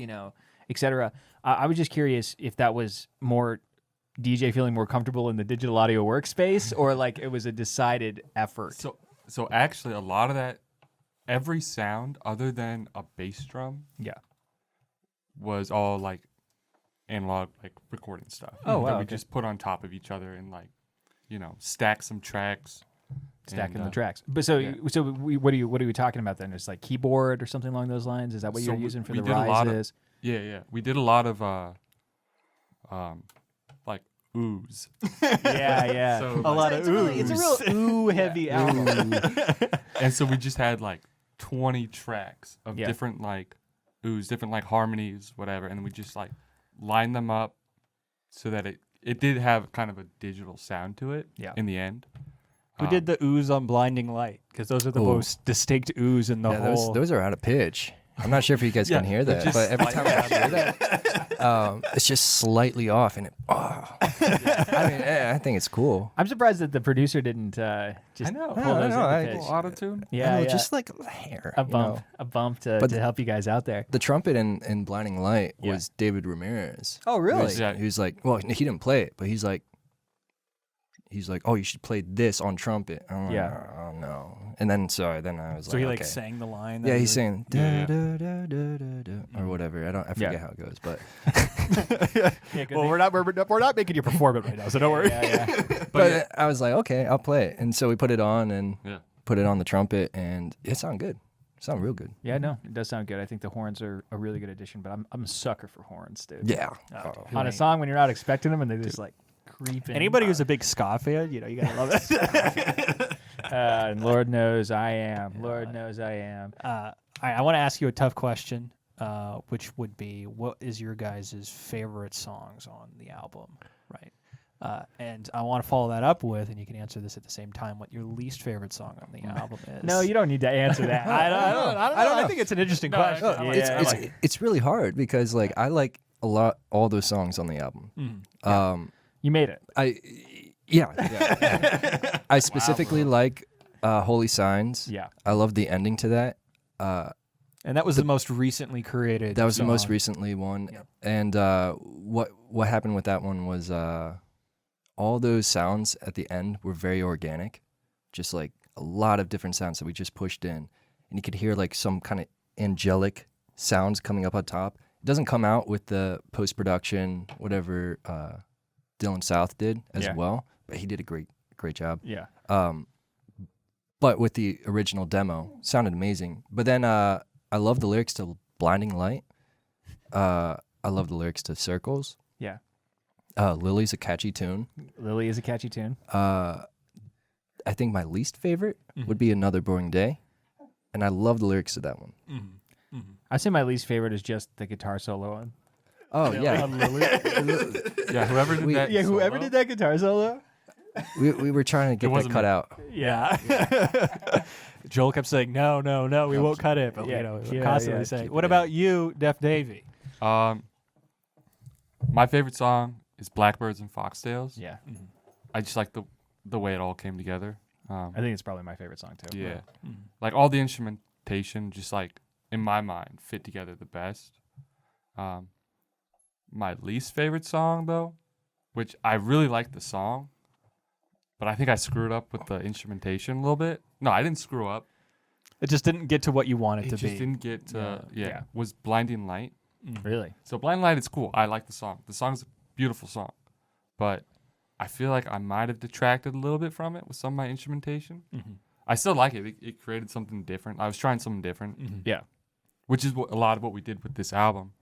Speaker 4: etc. I was just curious if that was more DJ feeling more comfortable in the digital audio workspace or like it was a decided effort.
Speaker 2: So actually, a lot of that, every sound other than a bass drum,
Speaker 4: yeah.
Speaker 2: was all like analog, like recording stuff.
Speaker 4: Oh, wow,
Speaker 2: That we
Speaker 4: okay.
Speaker 2: just put on top of each other and stack some tracks.
Speaker 4: Stacking
Speaker 2: And,
Speaker 4: the tracks. But so,
Speaker 2: yeah.
Speaker 4: what are we talking about then? It's like keyboard or something along those lines? Is that what
Speaker 2: So
Speaker 4: you're using for
Speaker 2: we
Speaker 4: the
Speaker 2: did a lot of-
Speaker 4: rises?
Speaker 2: Yeah. We did a lot of like ooze.
Speaker 4: Yeah.
Speaker 2: So,
Speaker 3: A lot of
Speaker 4: It's a real ooh heavy album.
Speaker 2: And so we just had like 20 tracks of
Speaker 4: Yeah.
Speaker 2: different like ooze, different like harmonies, whatever, and we just like lined them up so that it did have kind of a digital sound to it.
Speaker 4: Yeah.
Speaker 2: In the end.
Speaker 3: Who did the ooze on Blinding Light? Because those are the
Speaker 1: Ooh.
Speaker 3: most distinct ooze in the whole.
Speaker 1: Those are out of pitch. I'm not sure if you guys can hear
Speaker 2: they're
Speaker 1: that,
Speaker 2: just
Speaker 1: but every time I
Speaker 2: slightly
Speaker 1: hear that, it's just slightly off, and I think it's cool.
Speaker 4: I'm surprised that the producer didn't just
Speaker 2: I know.
Speaker 4: pull those
Speaker 1: I
Speaker 4: into
Speaker 1: know,
Speaker 4: pitch.
Speaker 2: Auto tune.
Speaker 4: Yeah, yeah.
Speaker 1: Just like a hair.
Speaker 4: a bump to
Speaker 1: But
Speaker 4: help you guys out there.
Speaker 1: The trumpet in Blinding Light
Speaker 4: Yeah.
Speaker 1: was David Ramirez.
Speaker 4: Oh, really?
Speaker 2: Yeah.
Speaker 1: He was like, well, he didn't play it, but he's like, oh, you should play this on trumpet. I'm like,
Speaker 4: Yeah.
Speaker 1: oh no. And then I was
Speaker 3: so
Speaker 1: like,
Speaker 3: he like
Speaker 1: okay.
Speaker 3: sang the line.
Speaker 1: Yeah,
Speaker 3: that
Speaker 1: he's
Speaker 3: was-
Speaker 1: saying
Speaker 2: Yeah.
Speaker 1: da, da, da, da, da, or whatever. I forget
Speaker 4: Yeah.
Speaker 1: how it goes, but
Speaker 4: Yeah, good
Speaker 3: Well,
Speaker 4: thing-
Speaker 3: we're not making you perform it right now, so don't worry.
Speaker 4: yeah.
Speaker 1: but I was like, okay, I'll play it. And so we put it on and
Speaker 2: Yeah.
Speaker 1: put it on the trumpet, and it sounded good. It sounded real good.
Speaker 4: Yeah, no, it does sound good. I think the horns are a really good addition, but I'm a sucker for horns, dude.
Speaker 1: Yeah.
Speaker 3: Oh.
Speaker 4: On a song when you're not expecting them and they just like creep in.
Speaker 3: Anybody who's a big ska fan, you gotta love it.
Speaker 4: And Lord knows I am. Lord knows I am.
Speaker 3: I want to ask you a tough question, which would be, what is your guys' favorite songs on the album, right? And I want to follow that up with, and you can answer this at the same time, what your least favorite song on the album is.
Speaker 4: No, you don't need to answer that.
Speaker 3: I don't know. I think it's an interesting
Speaker 4: No,
Speaker 3: question.
Speaker 4: yeah.
Speaker 1: It's really hard because like I like all those songs on the album.
Speaker 4: You made it.
Speaker 1: Yeah. I specifically like Holy Signs.
Speaker 4: Yeah.
Speaker 1: I love the ending to that.
Speaker 3: And that was the most recently created.
Speaker 1: That was the most
Speaker 3: song.
Speaker 1: recently one.
Speaker 3: Yep.
Speaker 1: And what happened with that one was all those sounds at the end were very organic, just like a lot of different sounds that we just pushed in, and you could hear like some kind of angelic sounds coming up on top. It doesn't come out with the post-production, whatever Dylan South did as
Speaker 4: Yeah.
Speaker 1: well, but he did a great job.
Speaker 4: Yeah.
Speaker 1: But with the original demo, sounded amazing. But then I love the lyrics to Blinding Light. I love the lyrics to Circles.
Speaker 4: Yeah.
Speaker 1: Lily's a catchy tune.
Speaker 4: Lily is a catchy tune.
Speaker 1: I think my least favorite would be Another Boring Day. And I love the lyrics to that one.
Speaker 4: I'd say my least favorite is just the guitar solo one.
Speaker 1: Oh, yeah.
Speaker 2: Yeah, whoever did that.
Speaker 4: whoever
Speaker 2: solo,
Speaker 4: did that guitar solo.
Speaker 1: We were trying to get that
Speaker 2: wasn't
Speaker 1: cut
Speaker 2: me.
Speaker 1: out.
Speaker 3: Yeah. Joel kept saying, no, we won't cut it. But,
Speaker 4: Yeah,
Speaker 3: we
Speaker 4: yeah,
Speaker 3: constantly
Speaker 4: yeah,
Speaker 3: saying,
Speaker 2: keep
Speaker 3: what
Speaker 2: it
Speaker 3: about you, Def Davy?
Speaker 2: My favorite song is Blackbirds and Foxtails.
Speaker 4: Yeah.
Speaker 2: I just like the way it all came together.
Speaker 4: I think it's probably my favorite song too.
Speaker 2: Yeah. Like all the instrumentation just like in my mind fit together the best. My least favorite song though, which I really like the song, but I think I screwed up with the instrumentation a little bit. No, I didn't screw up.
Speaker 3: It just didn't get to what you want it
Speaker 2: It
Speaker 3: to
Speaker 2: just
Speaker 3: be.
Speaker 2: didn't get to
Speaker 4: Yeah.
Speaker 2: was Blinding Light.
Speaker 4: Really?
Speaker 2: So Blinding Light is cool. I like the song. The song's a beautiful song. But I feel like I might have detracted a little bit from it with some of my instrumentation. I still like it. It created something different. I was trying something different.
Speaker 4: Yeah.
Speaker 2: Which is a lot of what we did with this album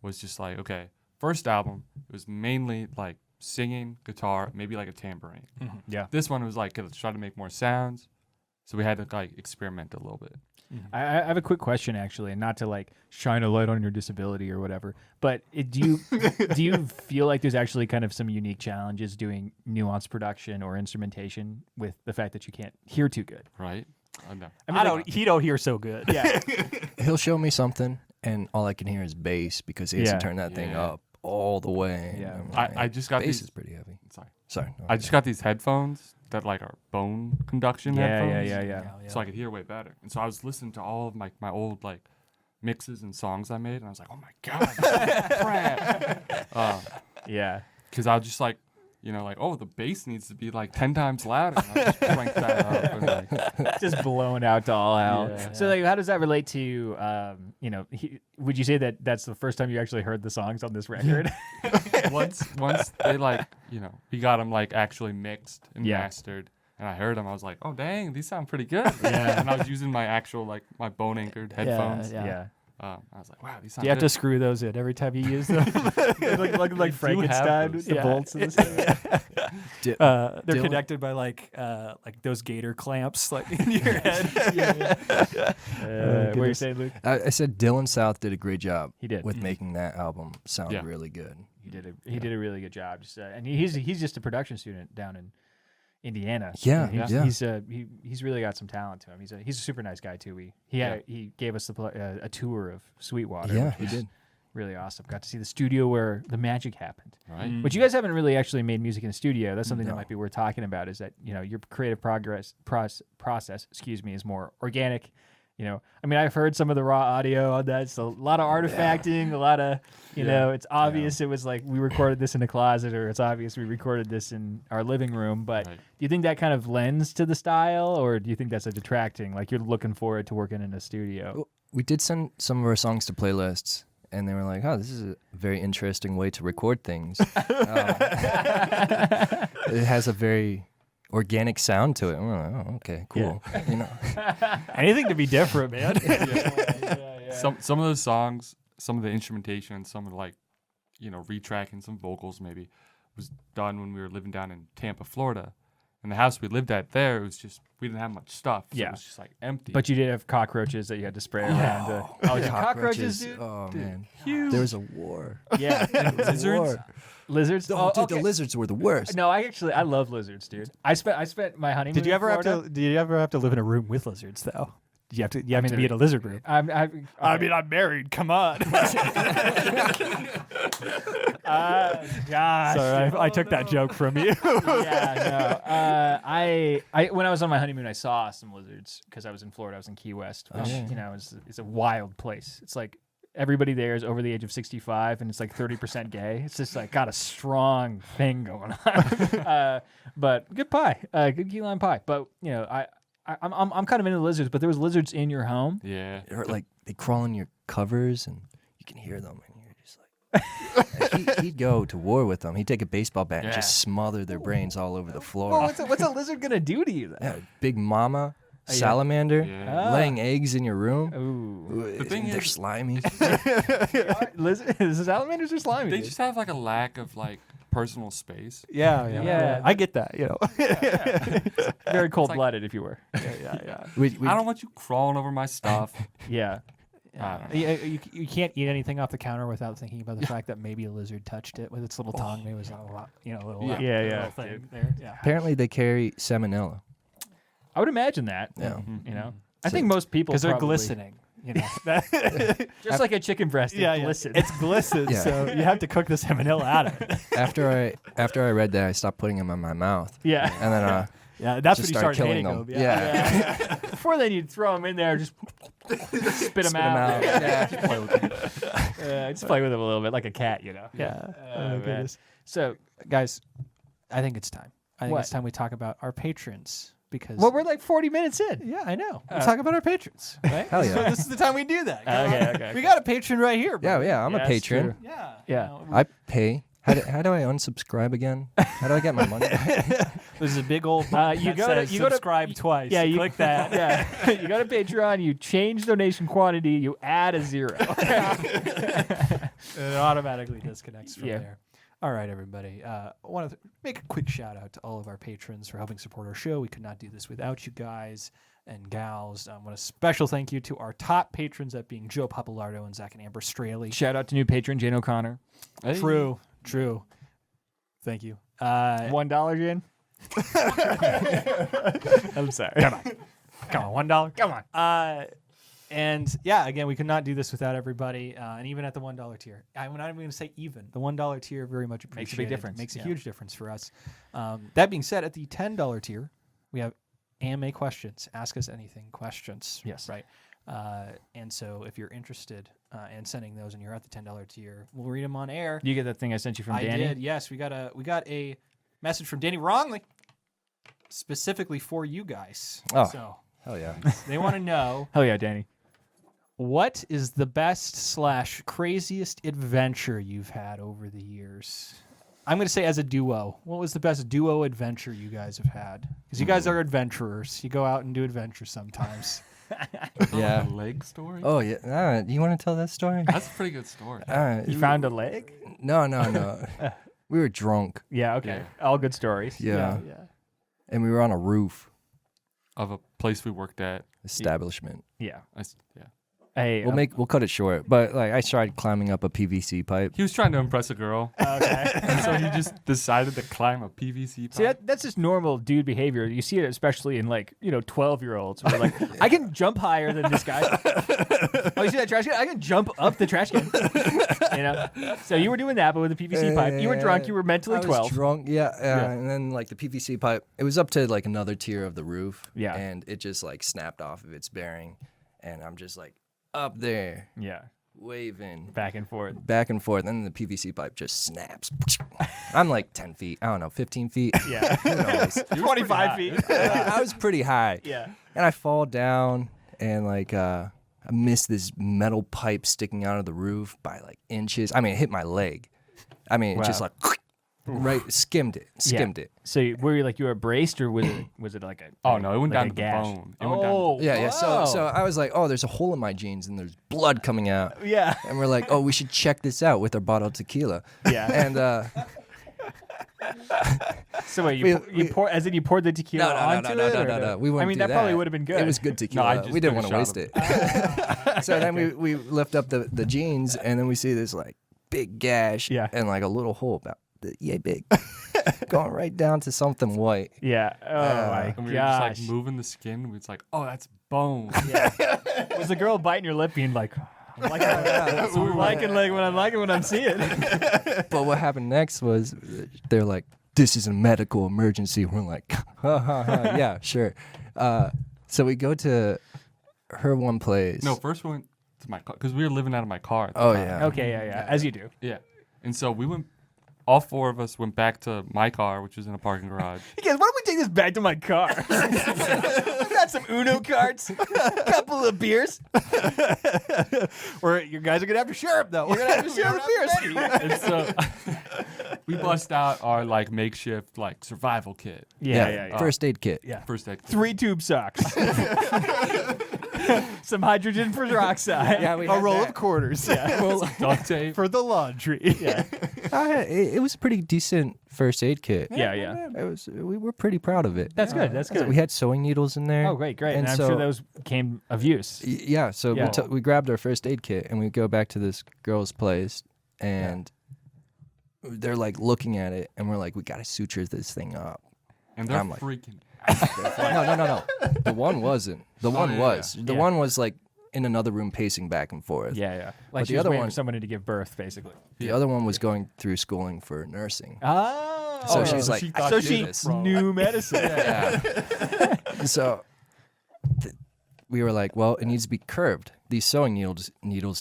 Speaker 2: was just like, okay, first album, it was mainly like singing, guitar, maybe like a tambourine.
Speaker 4: Yeah.
Speaker 2: This one was like, let's try to make more sounds. So we had to like experiment a little bit.
Speaker 4: I have a quick question actually, and not to like shine a light on your disability or whatever, but do you feel like there's actually kind of some unique challenges doing nuanced production or instrumentation with the fact that you can't hear too good?
Speaker 2: Right? No.
Speaker 3: I mean, he don't hear so good.
Speaker 4: Yeah.
Speaker 1: He'll show me something, and all I can hear is bass because he has
Speaker 4: Yeah.
Speaker 1: to turn that thing
Speaker 2: Yeah.
Speaker 1: up all the way.
Speaker 4: Yeah.
Speaker 1: And I'm
Speaker 2: I just got
Speaker 1: bass
Speaker 2: these.
Speaker 1: is pretty heavy.
Speaker 2: Sorry.
Speaker 1: No,
Speaker 2: I just got these headphones that like are bone conduction headphones.
Speaker 4: Yeah.
Speaker 2: So I could hear way better. And so I was listening to all of my old like mixes and songs I made, and I was like, oh my god, this is crap.
Speaker 4: Yeah.
Speaker 2: Because I was just like, like, oh, the bass needs to be like 10 times louder. And I just cranked that up. And like,
Speaker 4: Just blown out to all hell.
Speaker 2: Yeah.
Speaker 4: So like, how does that relate to, would you say that that's the first time you actually heard the songs on this record?
Speaker 2: once they like, we got them like actually mixed and
Speaker 4: Yeah.
Speaker 2: mastered. And I heard them, I was like, oh dang, these sound pretty good.
Speaker 4: Yeah.
Speaker 2: And I was using my actual like my bone anchored headphones.
Speaker 3: Yeah.
Speaker 4: Yeah.
Speaker 2: I was like, wow, these sound
Speaker 3: Do you have
Speaker 2: good.
Speaker 3: to screw those in every time you use them?
Speaker 4: like Frankenstein with the
Speaker 3: Yeah.
Speaker 4: bolts and stuff.
Speaker 3: They're
Speaker 1: Dylan-
Speaker 3: connected by like those gator clamps like in your head.
Speaker 4: What are you
Speaker 3: goodness.
Speaker 4: saying, Luke?
Speaker 1: I said Dylan South did a great job
Speaker 4: He did.
Speaker 1: with making that album sound
Speaker 2: Yeah.
Speaker 1: really good.
Speaker 4: He did a really good job. Just, and he's just a production student down in Indiana.
Speaker 1: Yeah,
Speaker 4: He's really got some talent to him. He's a super nice guy too. He gave us a tour of Sweetwater.
Speaker 1: Yeah,
Speaker 4: which
Speaker 1: he
Speaker 4: was
Speaker 1: did.
Speaker 4: Really awesome. Got to see the studio where the magic happened.
Speaker 2: Right?
Speaker 4: But you guys haven't really actually made music in a studio. That's something that
Speaker 1: No.
Speaker 4: might be worth talking about. Is that your creative process, is more organic. I mean, I've heard some of the raw audio on that. It's a lot of artifacting, a lot of, it's obvious it was like we recorded this in a closet, or it's obvious we recorded this in our living room. But
Speaker 2: Right.
Speaker 4: do you think that kind of lends to the style, or do you think that's a detracting? Like you're looking forward to working in a studio?
Speaker 1: We did send some of our songs to playlists, and they were like, "Oh, this is a very interesting way to record things." It has a very organic sound to it. I'm like, oh, okay, cool.
Speaker 3: Anything to be different, man.
Speaker 2: Some of those songs, some of the instrumentation, some of like, retracking some vocals maybe was done when we were living down in Tampa, Florida. And the house we lived at there, it was just, we didn't have much stuff. So
Speaker 4: Yeah.
Speaker 2: it was just like empty.
Speaker 4: But you did have cockroaches that you had to spray around. Cockroaches, dude.
Speaker 1: Oh man,
Speaker 4: Huge.
Speaker 1: there was a war.
Speaker 4: Yeah.
Speaker 1: Lizards.
Speaker 4: Lizards.
Speaker 1: Oh, dude, the lizards were the worst.
Speaker 4: No, I love lizards, dude. I spent my honeymoon.
Speaker 3: Did you
Speaker 4: in
Speaker 3: ever
Speaker 4: Florida.
Speaker 3: Did you ever have to live in a room with lizards though? You have to be
Speaker 4: mean-
Speaker 3: in a lizard room.
Speaker 4: I'm
Speaker 3: married. Come on.
Speaker 4: gosh.
Speaker 3: Sorry, I took that joke from you.
Speaker 4: Yeah, no. I when I was on my honeymoon, I saw some lizards because I was in Florida. I was in Key West, which it's a wild place. It's like everybody there is over the age of 65, and it's like 30% gay. It's just like got a strong thing going on. But good pie, good key lime pie. But I'm kind of into lizards. But there was lizards in your home.
Speaker 2: yeah.
Speaker 1: Or like they crawl in your covers, and you can hear them, and you're just like. He'd go to war with them. He'd take a baseball bat and just smother their brains all over the floor.
Speaker 4: Well, what's a lizard gonna do to you then?
Speaker 1: Yeah, big mama salamander
Speaker 2: Yeah.
Speaker 1: laying eggs in your room.
Speaker 4: Ooh.
Speaker 2: The thing
Speaker 1: They're
Speaker 2: is-
Speaker 1: slimy.
Speaker 4: Lizards, salamanders are slimy.
Speaker 2: They
Speaker 4: dude.
Speaker 2: just have like a lack of like personal space.
Speaker 3: Yeah. I get that.
Speaker 4: Very cold-blooded, if you were.
Speaker 1: We
Speaker 2: I don't want you crawling over my stuff.
Speaker 4: Yeah.
Speaker 2: I don't know.
Speaker 3: You can't eat anything off the counter without thinking about the fact that maybe a lizard touched it with its little tongue. Maybe it was a lot, little
Speaker 4: Yeah.
Speaker 3: thing there. Yeah.
Speaker 1: apparently they carry salmonella.
Speaker 4: I would imagine that.
Speaker 1: Yeah.
Speaker 4: I think most people
Speaker 3: Because they're
Speaker 4: probably-
Speaker 3: glistening.
Speaker 4: just like a chicken breast. It glistens.
Speaker 3: It's glistened,
Speaker 1: Yeah.
Speaker 3: so you have to cook the salmonella out of it.
Speaker 1: After I read that, I stopped putting them in my mouth.
Speaker 4: Yeah.
Speaker 1: And then
Speaker 3: Yeah, that's
Speaker 1: just
Speaker 3: when you
Speaker 1: start
Speaker 3: start
Speaker 1: killing
Speaker 3: hating
Speaker 1: them.
Speaker 3: them.
Speaker 1: Yeah.
Speaker 4: Before then, you'd throw them in there, just spit them
Speaker 1: them
Speaker 4: out.
Speaker 1: out.
Speaker 4: Yeah. Just play with them. Just play with them a little bit, like a cat,
Speaker 3: Yeah.
Speaker 4: Oh, man.
Speaker 3: Goodness.
Speaker 4: So,
Speaker 3: Guys, I think it's time. I think
Speaker 4: What?
Speaker 3: it's time we talk about our patrons because.
Speaker 4: well, we're like 40 minutes in.
Speaker 3: yeah, I know. Let's talk about our patrons, right?
Speaker 1: Hell yeah.
Speaker 3: So this is the time we do that.
Speaker 4: Okay.
Speaker 3: We got a patron right here. Bro.
Speaker 1: yeah, I'm
Speaker 4: Yeah,
Speaker 1: a
Speaker 4: that's
Speaker 1: patron.
Speaker 4: true.
Speaker 3: Yeah.
Speaker 4: Yeah.
Speaker 1: I pay. How do I unsubscribe again? How do I get my money back?
Speaker 3: There's a big old
Speaker 4: You
Speaker 3: button that
Speaker 4: go to-
Speaker 3: says
Speaker 4: you go to-
Speaker 3: subscribe twice.
Speaker 4: Yeah, you
Speaker 3: click that.
Speaker 4: Yeah, you go to Patreon, you change donation quantity, you add a 0.
Speaker 3: And it automatically disconnects from
Speaker 4: Yeah.
Speaker 3: there. All right, everybody. I want to make a quick shout out to all of our patrons for helping support our show. We could not do this without you guys and gals. I want a special thank you to our top patrons, that being Joe Papalardo and Zach and Amber Strehle.
Speaker 4: Shout out to new patron Jane O'Connor.
Speaker 2: Hey.
Speaker 3: True. Thank you.
Speaker 4: $1, Jen? I'm sorry.
Speaker 3: Come on, $1.
Speaker 4: Come on.
Speaker 3: And yeah, again, we could not do this without everybody, and even at the $1 tier. I'm not even going to say even. The $1 tier very much appreciated.
Speaker 4: Makes a big difference.
Speaker 3: Makes a huge difference for us. That being said, at the $10 tier, we have AMA questions. Ask us anything questions.
Speaker 4: Yes.
Speaker 3: Right. And so if you're interested in sending those and you're at the $10 tier, we'll read them on air.
Speaker 4: You get that thing I sent you from Danny?
Speaker 3: I did. Yes, we got a message from Danny wrongly, specifically for you guys.
Speaker 1: Oh.
Speaker 3: So
Speaker 1: Hell yeah.
Speaker 3: they want to know.
Speaker 4: Hell yeah, Danny.
Speaker 3: What is the best / craziest adventure you've had over the years? I'm going to say as a duo. What was the best duo adventure you guys have had? Because you guys are adventurers. You go out and do adventures sometimes.
Speaker 1: Yeah.
Speaker 2: Leg story?
Speaker 1: Oh yeah. You want to tell that story?
Speaker 2: That's a pretty good story.
Speaker 4: You found a leg?
Speaker 1: No. We were drunk.
Speaker 4: Yeah, okay. All good stories.
Speaker 1: Yeah. And we were on a roof
Speaker 2: Of a place we worked at.
Speaker 1: establishment.
Speaker 4: Yeah.
Speaker 2: Yeah.
Speaker 4: Hey,
Speaker 1: We'll cut it short. But like I tried climbing up a PVC pipe.
Speaker 2: He was trying to impress a girl.
Speaker 4: okay.
Speaker 2: And so he just decided to climb a PVC pipe.
Speaker 4: See, that's just normal dude behavior. You see it especially in 12-year-olds. Where like, I can jump higher than this guy. Oh, you see that trash can? I can jump up the trash can. So you were doing that, but with a PVC pipe. You were drunk. You were mentally
Speaker 1: I was
Speaker 4: 12.
Speaker 1: drunk, yeah. And then like the PVC pipe, it was up to like another tier of the roof.
Speaker 4: Yeah.
Speaker 1: And it just like snapped off of its bearing. And I'm just like up there
Speaker 4: Yeah.
Speaker 1: waving
Speaker 4: Back and forth.
Speaker 1: and then the PVC pipe just snaps. I'm like 10 feet, I don't know, 15 feet.
Speaker 4: Yeah.
Speaker 1: Who knows?
Speaker 4: 25 feet.
Speaker 1: I was pretty high.
Speaker 4: Yeah.
Speaker 1: And I fall down and like I missed this metal pipe sticking out of the roof by like inches. I mean, it hit my leg. I mean, it just
Speaker 4: Wow.
Speaker 1: like right skimmed it.
Speaker 4: So were you were braced or was it like a?
Speaker 2: Oh, no, it went
Speaker 4: like
Speaker 2: down
Speaker 4: a
Speaker 2: to the
Speaker 4: gash?
Speaker 2: bone. It went down to
Speaker 4: Oh,
Speaker 1: Yeah.
Speaker 4: whoa.
Speaker 1: So I was like, oh, there's a hole in my jeans and there's blood coming out.
Speaker 4: Yeah.
Speaker 1: And we're like, oh, we should check this out with our bottle of tequila.
Speaker 4: Yeah.
Speaker 1: And
Speaker 4: So wait,
Speaker 1: We-
Speaker 4: you poured the tequila onto it? or
Speaker 1: no. We wouldn't
Speaker 4: I mean,
Speaker 1: do
Speaker 4: that probably would have been good.
Speaker 1: It was good tequila.
Speaker 2: I just
Speaker 1: We didn't
Speaker 2: took
Speaker 1: want
Speaker 2: a
Speaker 1: to
Speaker 2: shot
Speaker 1: waste
Speaker 2: of
Speaker 1: it. So then we lift up the jeans and then we see this like big gash and like a little hole about yay big going right down to something white.
Speaker 4: Yeah. Oh my
Speaker 2: And we were
Speaker 4: gosh.
Speaker 2: just like moving the skin. We was like, oh, that's bone.
Speaker 4: Was the girl biting your lip, being like, I'm liking when I'm seeing.
Speaker 1: But what happened next was they're like, this is a medical emergency. We're like, yeah, sure. So we go to her one place.
Speaker 2: No, first we went to my car because we were living out of my car. At the
Speaker 1: Oh,
Speaker 2: time.
Speaker 1: yeah.
Speaker 4: Okay, yeah, as you do.
Speaker 2: Yeah. And so we went, all four of us went back to my car, which was in a parking garage.
Speaker 4: Hey guys, why don't we take this back to my car? I've got some Uno cards, a couple of beers.
Speaker 3: Or you guys are gonna have to share them though. We're gonna have to share the beers.
Speaker 2: And so we bust out our like makeshift like survival kit.
Speaker 4: Yeah.
Speaker 1: First aid kit.
Speaker 4: Yeah.
Speaker 2: First aid kit.
Speaker 4: 3 tube socks. Some hydrogen peroxide.
Speaker 1: Yeah, we
Speaker 3: A
Speaker 1: had
Speaker 3: roll
Speaker 1: that.
Speaker 3: of quarters.
Speaker 2: Duct tape.
Speaker 3: For the laundry.
Speaker 4: Yeah.
Speaker 1: It was a pretty decent first aid kit.
Speaker 4: Yeah.
Speaker 1: We were pretty proud of it.
Speaker 4: That's good. That's good.
Speaker 1: We had sewing needles in there.
Speaker 4: Oh, great. And I'm
Speaker 1: so,
Speaker 4: sure those came of use.
Speaker 1: Yeah, so
Speaker 4: Yeah.
Speaker 1: we grabbed our first aid kit and we go back to this girl's place and they're like looking at it and we're like, we gotta suture this thing up.
Speaker 2: And they're
Speaker 1: I'm like-
Speaker 2: freaking.
Speaker 1: No. The one wasn't. The one
Speaker 2: yeah,
Speaker 1: was.
Speaker 2: yeah.
Speaker 1: The
Speaker 4: Yeah.
Speaker 1: one was like in another room pacing back and forth.
Speaker 4: Yeah.
Speaker 1: But
Speaker 4: Like
Speaker 1: the
Speaker 4: she was
Speaker 1: other
Speaker 4: waiting
Speaker 1: one-
Speaker 4: for someone to give birth, basically.
Speaker 1: The other one was going through schooling for nursing.
Speaker 4: Oh.
Speaker 1: So she's like,
Speaker 2: she
Speaker 1: I
Speaker 2: thought
Speaker 1: can
Speaker 4: So
Speaker 1: do
Speaker 4: she
Speaker 1: this.
Speaker 4: knew medicine.
Speaker 1: Yeah. So we were like, well, it needs to be curved. These sewing needles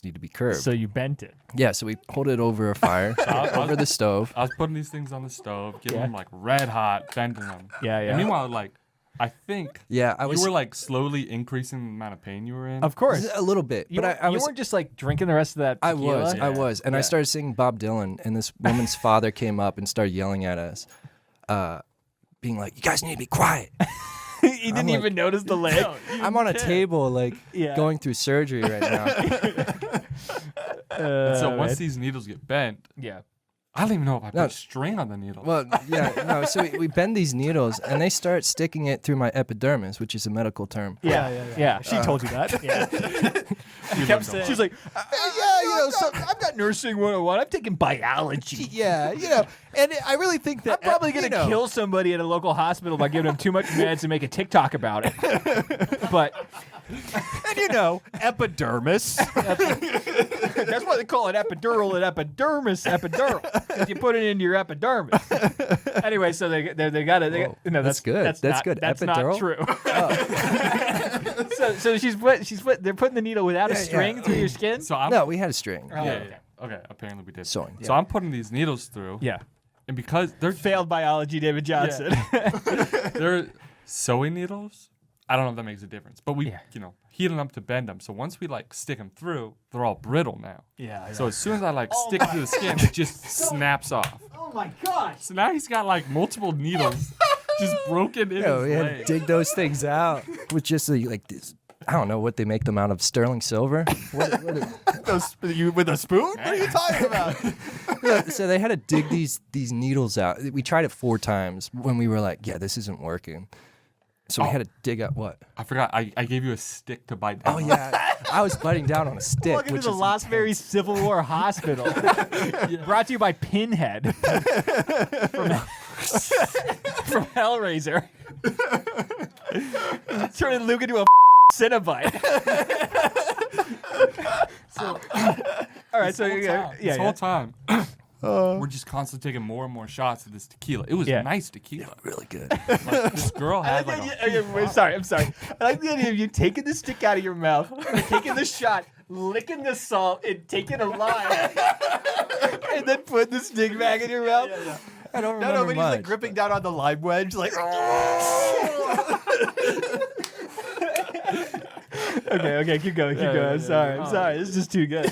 Speaker 1: need to be curved.
Speaker 4: So you bent it.
Speaker 1: Yeah, so we hold it over a fire, over the stove.
Speaker 2: I was putting these things on the stove, getting
Speaker 4: Yeah.
Speaker 2: them like red hot, bending them.
Speaker 4: Yeah.
Speaker 2: And meanwhile, like, I think
Speaker 1: Yeah, I was
Speaker 2: you were like slowly increasing the amount of pain you were in.
Speaker 4: Of course.
Speaker 1: a little bit,
Speaker 4: You,
Speaker 1: but I was.
Speaker 4: weren't just like drinking the rest of that
Speaker 1: I
Speaker 4: tequila?
Speaker 1: was, and I started singing Bob Dylan, and this woman's father came up and started yelling at us, being like, "You guys need to be quiet."
Speaker 4: He didn't
Speaker 1: like-
Speaker 4: even notice the leg.
Speaker 1: I'm on a table, like
Speaker 4: Yeah.
Speaker 1: going through surgery right now.
Speaker 2: And so once
Speaker 4: man.
Speaker 2: these needles get bent,
Speaker 4: Yeah.
Speaker 2: I don't even know if I
Speaker 1: No.
Speaker 2: put string on the needle.
Speaker 1: Well, yeah, no. So we bend these needles, and they start sticking it through my epidermis, which is a medical term.
Speaker 4: Yeah.
Speaker 3: She told you that.
Speaker 4: Yeah. She's like, I've got nursing 101. I'm taking biology.
Speaker 3: Yeah, and I really think that
Speaker 4: I'm probably going to kill somebody at a local hospital by giving them too much meds and make a TikTok about it. But,
Speaker 3: and epidermis.
Speaker 4: that's why they call it epidural and epidural. Because you put it into your epidermis. Anyway, so they got it. No,
Speaker 1: that's good. That's good.
Speaker 4: That's
Speaker 1: Epidural?
Speaker 4: not true. So they're putting the needle without a string through your skin.
Speaker 2: So I'm
Speaker 1: No, we had a string.
Speaker 2: yeah. Okay, apparently we did.
Speaker 1: Sewing.
Speaker 2: So I'm putting these needles through.
Speaker 4: Yeah.
Speaker 2: And because they're
Speaker 4: Failed biology, David Johnson.
Speaker 2: they're sewing needles. I don't know if that makes a difference, but we heat them up to bend them. So once we stick them through, they're all brittle now.
Speaker 3: Yeah.
Speaker 2: So as soon as I stick it to the skin, it just snaps off.
Speaker 4: Oh my gosh.
Speaker 2: So now he's got multiple needles just broken in
Speaker 1: Yeah, we
Speaker 2: his
Speaker 1: had to
Speaker 2: leg.
Speaker 1: dig those things out with just this. I don't know what they make them out of, sterling silver.
Speaker 3: With a spoon? What are you talking about?
Speaker 1: Yeah, so they had to dig these needles out. We tried it 4 times when we were like, yeah, this isn't working. So we had to dig out what?
Speaker 2: I forgot. I gave you a stick to bite down.
Speaker 1: Oh yeah, I was biting down on a stick.
Speaker 4: Welcome to
Speaker 1: which
Speaker 4: the
Speaker 1: is
Speaker 4: Las Vegas Civil War Hospital. Brought to you by Pinhead from Hellraiser. Turning Luke into a Cinnabite. All right, so
Speaker 2: This whole time, we're just constantly taking more and more shots of this tequila. It was nice tequila.
Speaker 1: really good.
Speaker 2: This girl had
Speaker 4: I'm sorry. I like the idea of you taking the stick out of your mouth, taking the shot, licking the salt, and taking a lime, and then putting the stick back in your mouth.
Speaker 1: I don't remember
Speaker 3: But he's
Speaker 1: much.
Speaker 3: gripping down on the lime wedge,
Speaker 4: Okay, keep going. I'm sorry. This is just too good.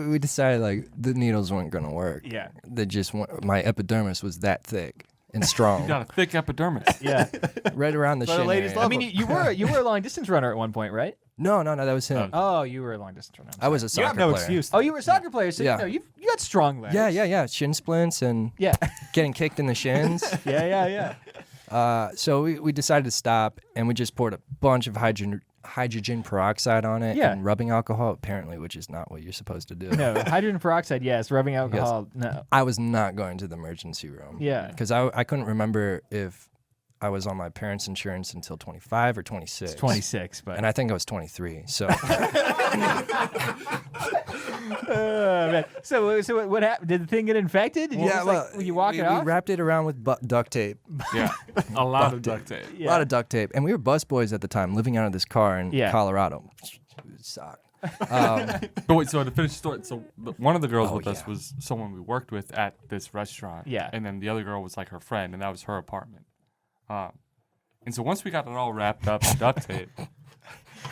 Speaker 1: We decided the needles weren't gonna work.
Speaker 4: Yeah.
Speaker 1: They just my epidermis was that thick and strong,
Speaker 2: You got a thick epidermis.
Speaker 4: Yeah.
Speaker 1: right around the
Speaker 3: But the
Speaker 1: shin
Speaker 3: ladies
Speaker 1: area.
Speaker 3: love
Speaker 4: I mean, you were a long distance runner at one point, right?
Speaker 1: No, that was him.
Speaker 4: Oh, you were a long distance runner.
Speaker 1: I was a
Speaker 3: You
Speaker 1: soccer
Speaker 3: have no
Speaker 1: player.
Speaker 3: excuse.
Speaker 4: Oh, you were a soccer player, so
Speaker 1: Yeah.
Speaker 4: you got strong legs.
Speaker 1: Yeah. Shin splints and
Speaker 4: Yeah.
Speaker 1: getting kicked in the shins.
Speaker 4: Yeah.
Speaker 1: So we decided to stop, and we just poured a bunch of hydrogen peroxide on it and rubbing alcohol, apparently, which is not what you're supposed to do.
Speaker 4: No, hydrogen peroxide, yes. Rubbing alcohol, no.
Speaker 1: I was not going to the emergency room.
Speaker 4: Yeah.
Speaker 1: Because I couldn't remember if I was on my parents' insurance until 25 or 26.
Speaker 4: It's 26, but...
Speaker 1: And I think I was 23. So
Speaker 4: man. So what happened? Did the thing get infected? Did you when you walk
Speaker 1: we,
Speaker 4: it off?
Speaker 1: we wrapped it around with duct tape.
Speaker 2: Yeah, a lot of duct tape.
Speaker 1: A lot of duct tape. And we were busboys at the time, living out of this car in Colorado. It sucked.
Speaker 2: But wait, so to finish the story, so one of the girls with us
Speaker 1: yeah.
Speaker 2: was someone we worked with at this restaurant.
Speaker 4: Yeah.
Speaker 2: And then the other girl was her friend, and that was her apartment. And so once we got it all wrapped up in duct tape,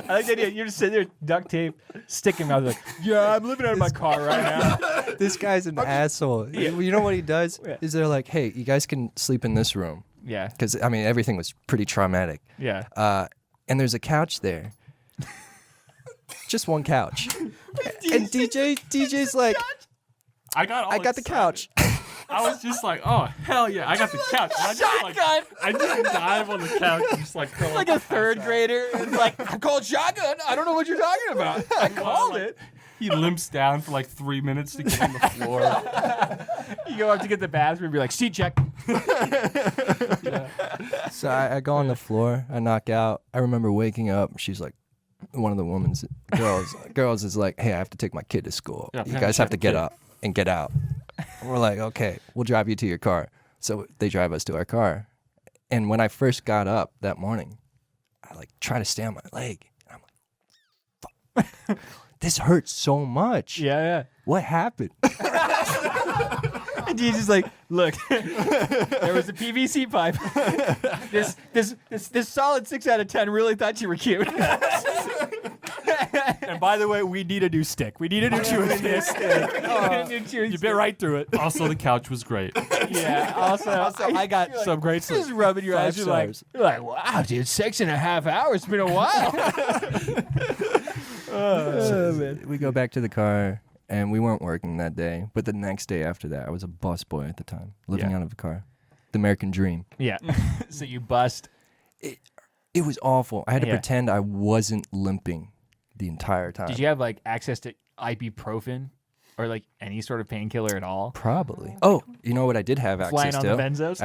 Speaker 4: I like the idea. You're just sitting there, duct tape, sticking out yeah, I'm living out of my car right now.
Speaker 1: This guy's an asshole. You know what he does?
Speaker 4: Yeah.
Speaker 1: Is they're like, hey, you guys can sleep in this room.
Speaker 4: Yeah.
Speaker 1: Because, I mean, everything was pretty traumatic.
Speaker 4: Yeah.
Speaker 1: And there's a couch there. Just one couch. And DJ's like,
Speaker 2: I got
Speaker 1: the couch.
Speaker 2: I was just like, oh, hell yeah, I got the couch. And I just dive on the couch and just curl
Speaker 4: Like
Speaker 2: up
Speaker 4: a third grader. It's like, I'm called shotgun. I don't know what you're talking about. I called it.
Speaker 2: He limps down for 3 minutes to get on the floor.
Speaker 4: You go up to get the bathroom and be like, seat check.
Speaker 1: So I go on the floor. I knock out. I remember waking up. She's like, one of the girls is like, hey, I have to take my kid to school.
Speaker 2: Yeah,
Speaker 1: You guys have to get up and get out. And we're like, okay, we'll drive you to your car. So they drive us to our car. And when I first got up that morning, I try to stay on my leg. And I'm like, fuck. This hurts so much.
Speaker 4: Yeah.
Speaker 1: What happened?
Speaker 4: And Jesus like, look, there was a PVC pipe. This solid 6 out of 10 really thought you were cute.
Speaker 3: And by the way, we need a new stick. We need a new chewing stick. You bit right through it.
Speaker 2: Also, the couch was great.
Speaker 4: Yeah. Also,
Speaker 3: I got some great sleep.
Speaker 4: just rubbing your eyes.
Speaker 1: 5
Speaker 4: You're like,
Speaker 1: stars.
Speaker 4: wow, dude, 6.5 hours. It's been a while.
Speaker 1: We go back to the car, and we weren't working that day. But the next day after that, I was a busboy at the time, living
Speaker 4: Yeah.
Speaker 1: out of a car. The American dream.
Speaker 4: Yeah. So you bust.
Speaker 1: It was awful. I had to
Speaker 4: Yeah.
Speaker 1: pretend I wasn't limping the entire time.
Speaker 4: Did you have like access to ibuprofen or like any sort of painkiller at all?
Speaker 1: Probably. Oh, you know what I did have
Speaker 4: Flying
Speaker 1: access
Speaker 4: on
Speaker 1: to?
Speaker 4: the benzos?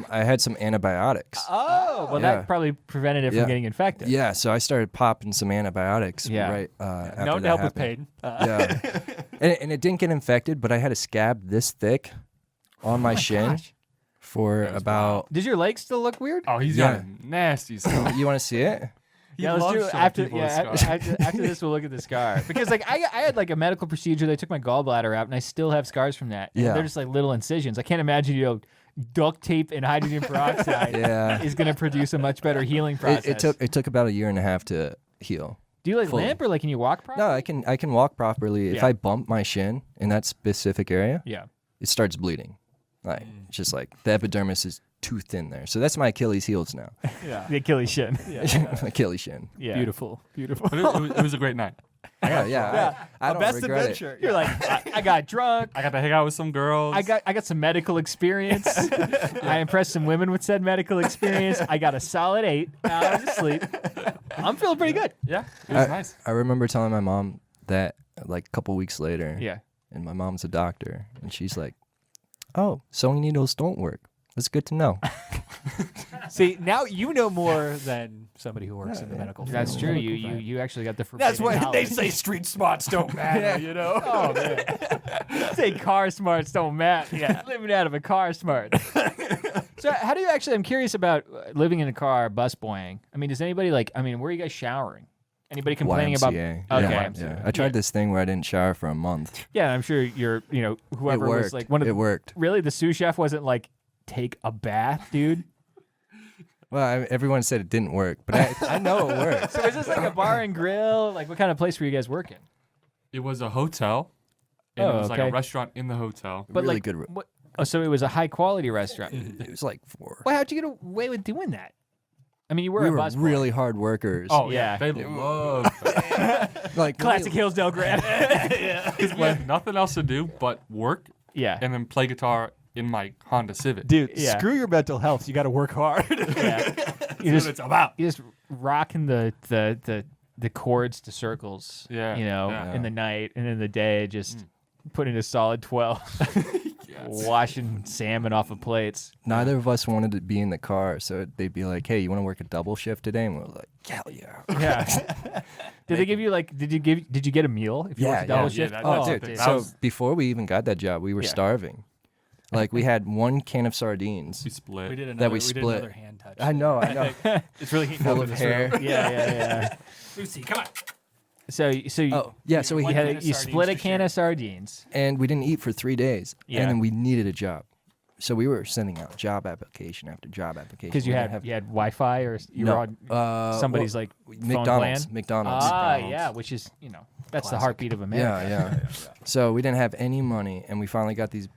Speaker 1: I had some antibiotics.
Speaker 4: Oh, well,
Speaker 1: Yeah.
Speaker 4: that probably prevented it
Speaker 1: Yeah.
Speaker 4: from getting infected.
Speaker 1: Yeah, so I started popping some antibiotics
Speaker 4: Yeah.
Speaker 1: right after
Speaker 4: No
Speaker 1: that
Speaker 4: help with
Speaker 1: happened.
Speaker 4: pain.
Speaker 1: Yeah. and it didn't get infected, but I had a scab this thick on my shin
Speaker 4: gosh.
Speaker 1: for
Speaker 2: was
Speaker 1: about...
Speaker 4: Does your leg still look weird?
Speaker 2: Oh, he's
Speaker 1: Yeah.
Speaker 2: got a nasty stuff.
Speaker 1: You want to see it?
Speaker 2: He
Speaker 4: Yeah, let's
Speaker 2: loves
Speaker 4: do
Speaker 2: showing
Speaker 4: after.
Speaker 2: people
Speaker 4: Yeah,
Speaker 2: his scars.
Speaker 4: after this, we'll look at the scar because like I had like a medical procedure. They took my gallbladder out, and I still have scars from that. And
Speaker 1: Yeah.
Speaker 4: they're just like little incisions. I can't imagine duct tape and hydrogen peroxide
Speaker 1: Yeah.
Speaker 4: is going to produce a much better healing process.
Speaker 1: It took about 1.5 years to heal.
Speaker 4: Do you like
Speaker 1: fully.
Speaker 4: limp or like can you walk properly?
Speaker 1: No, I can walk properly. If
Speaker 4: Yeah.
Speaker 1: I bump my shin in that specific area,
Speaker 4: Yeah.
Speaker 1: it starts bleeding. Like it's just like the epidermis is too thin there. So that's my Achilles heels now.
Speaker 3: Yeah.
Speaker 4: The Achilles shin.
Speaker 1: Achilles shin.
Speaker 4: Yeah.
Speaker 3: Beautiful. Beautiful.
Speaker 2: But it was a great night.
Speaker 1: Yeah. I don't
Speaker 3: Best
Speaker 1: regret
Speaker 3: adventure.
Speaker 4: You're like I got drunk.
Speaker 2: I got to hang out with some girls.
Speaker 4: I got some medical experience. I impressed some women with said medical experience. I got a solid 8 hours of sleep. I'm feeling pretty good.
Speaker 2: Yeah, it was nice.
Speaker 1: I remember telling my mom that like a couple weeks later.
Speaker 4: Yeah.
Speaker 1: And my mom's a doctor, and she's like, "Oh, sewing needles don't work. That's good to know."
Speaker 3: See, now you know more than somebody who works in the medical field.
Speaker 4: That's true.
Speaker 3: Medical
Speaker 4: You
Speaker 3: field.
Speaker 4: you actually got the forbidden
Speaker 3: That's why they
Speaker 4: knowledge.
Speaker 3: say street smarts don't matter, you know?
Speaker 4: Oh man. Say car smarts don't matter. Yeah. Living out of a car smart. So how do you actually? I'm curious about living in a car, busboying. I mean, does anybody where are you guys showering? Anybody complaining about?
Speaker 1: YMCA.
Speaker 4: Okay.
Speaker 1: Yeah. I tried this thing where I didn't shower for a month.
Speaker 4: Yeah, I'm sure whoever
Speaker 1: it worked.
Speaker 4: was like one of
Speaker 1: it
Speaker 4: the,
Speaker 1: worked.
Speaker 4: really the sous chef wasn't like take a bath, dude.
Speaker 1: Well, everyone said it didn't work, but I know it worked.
Speaker 4: So is this like a bar and grill? Like what kind of place were you guys working?
Speaker 2: It was a hotel, and
Speaker 4: Oh,
Speaker 2: it was like
Speaker 4: okay.
Speaker 2: a restaurant in the hotel.
Speaker 4: But
Speaker 1: Really
Speaker 4: like,
Speaker 1: good.
Speaker 4: what? Oh, so it was a high quality restaurant.
Speaker 1: It was like 4.
Speaker 4: Well, how'd you get away with doing that? I mean, you were
Speaker 1: We
Speaker 4: a
Speaker 1: were
Speaker 4: busboy.
Speaker 1: really hard workers.
Speaker 2: Oh
Speaker 4: Yeah.
Speaker 2: yeah, they love that.
Speaker 1: like
Speaker 4: Classic Hillsdale grad.
Speaker 2: Because we had nothing else to do but work
Speaker 4: Yeah.
Speaker 2: and then play guitar in my Honda Civic.
Speaker 3: Dude,
Speaker 4: Yeah.
Speaker 3: screw your mental health. You got to work hard.
Speaker 4: Yeah.
Speaker 3: That's what it's about.
Speaker 4: You just rocking the chords to circles.
Speaker 2: Yeah, yeah.
Speaker 4: In the night and in the day, just putting a solid 12. Washing salmon off of plates.
Speaker 1: Neither of us wanted to be in the car, so they'd be like, "Hey, you want to work a double shift today?" And we were like, "Hell yeah!"
Speaker 4: Yeah. Did they give you did you get a meal if you worked a double shift?
Speaker 2: that-
Speaker 1: Oh,
Speaker 2: that's
Speaker 1: dude.
Speaker 2: the thing.
Speaker 1: So
Speaker 2: That was-
Speaker 1: before we even got that job, we were
Speaker 4: Yeah.
Speaker 1: starving. Like we had 1 can of sardines.
Speaker 2: We split.
Speaker 3: We did
Speaker 1: That
Speaker 3: another,
Speaker 1: we
Speaker 3: did
Speaker 1: split.
Speaker 3: another hand touch.
Speaker 1: I know.
Speaker 3: It's really heating
Speaker 1: Full
Speaker 3: up
Speaker 1: of
Speaker 3: in this
Speaker 1: hair.
Speaker 3: room.
Speaker 4: Yeah.
Speaker 3: Lucy, come on.
Speaker 4: So you
Speaker 1: Oh, yeah. So we
Speaker 3: One
Speaker 1: had,
Speaker 3: can of
Speaker 4: you
Speaker 3: sardines
Speaker 4: split a
Speaker 3: to
Speaker 4: can
Speaker 3: share.
Speaker 4: of sardines.
Speaker 1: and we didn't eat for 3 days.
Speaker 4: Yeah.
Speaker 1: And then we needed a job. So we were sending out job application after job application.
Speaker 4: Because you
Speaker 1: We
Speaker 4: had
Speaker 1: didn't have-
Speaker 4: you had Wi-Fi or you
Speaker 1: No,
Speaker 4: were on somebody's
Speaker 1: well,
Speaker 4: like phone
Speaker 1: McDonald's.
Speaker 4: plan?
Speaker 1: McDonald's.
Speaker 4: Yeah, which is that's the heartbeat of America.
Speaker 1: Yeah. So we didn't have any money, and we finally got these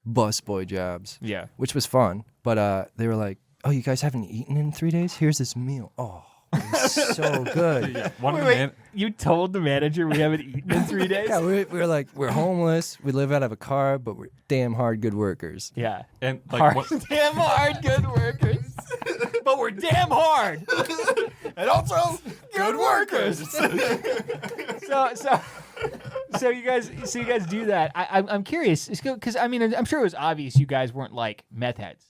Speaker 1: busboy jobs,
Speaker 4: Yeah.
Speaker 1: which was fun. But they were like, "Oh, you guys haven't eaten in 3 days? Here's this meal. Oh, it was so good."
Speaker 2: Yeah, one of the
Speaker 4: Wait,
Speaker 2: man-
Speaker 4: you told the manager we haven't eaten in 3 days?
Speaker 1: Yeah, we were like, we're homeless. We live out of a car, but we're damn hard good workers.
Speaker 4: Yeah.
Speaker 2: and like
Speaker 4: Hard.
Speaker 2: what,
Speaker 4: Damn hard good workers. But we're damn hard.
Speaker 3: And also, good workers.
Speaker 4: So you guys do that. I'm curious because I mean I'm sure it was obvious you guys weren't like meth heads.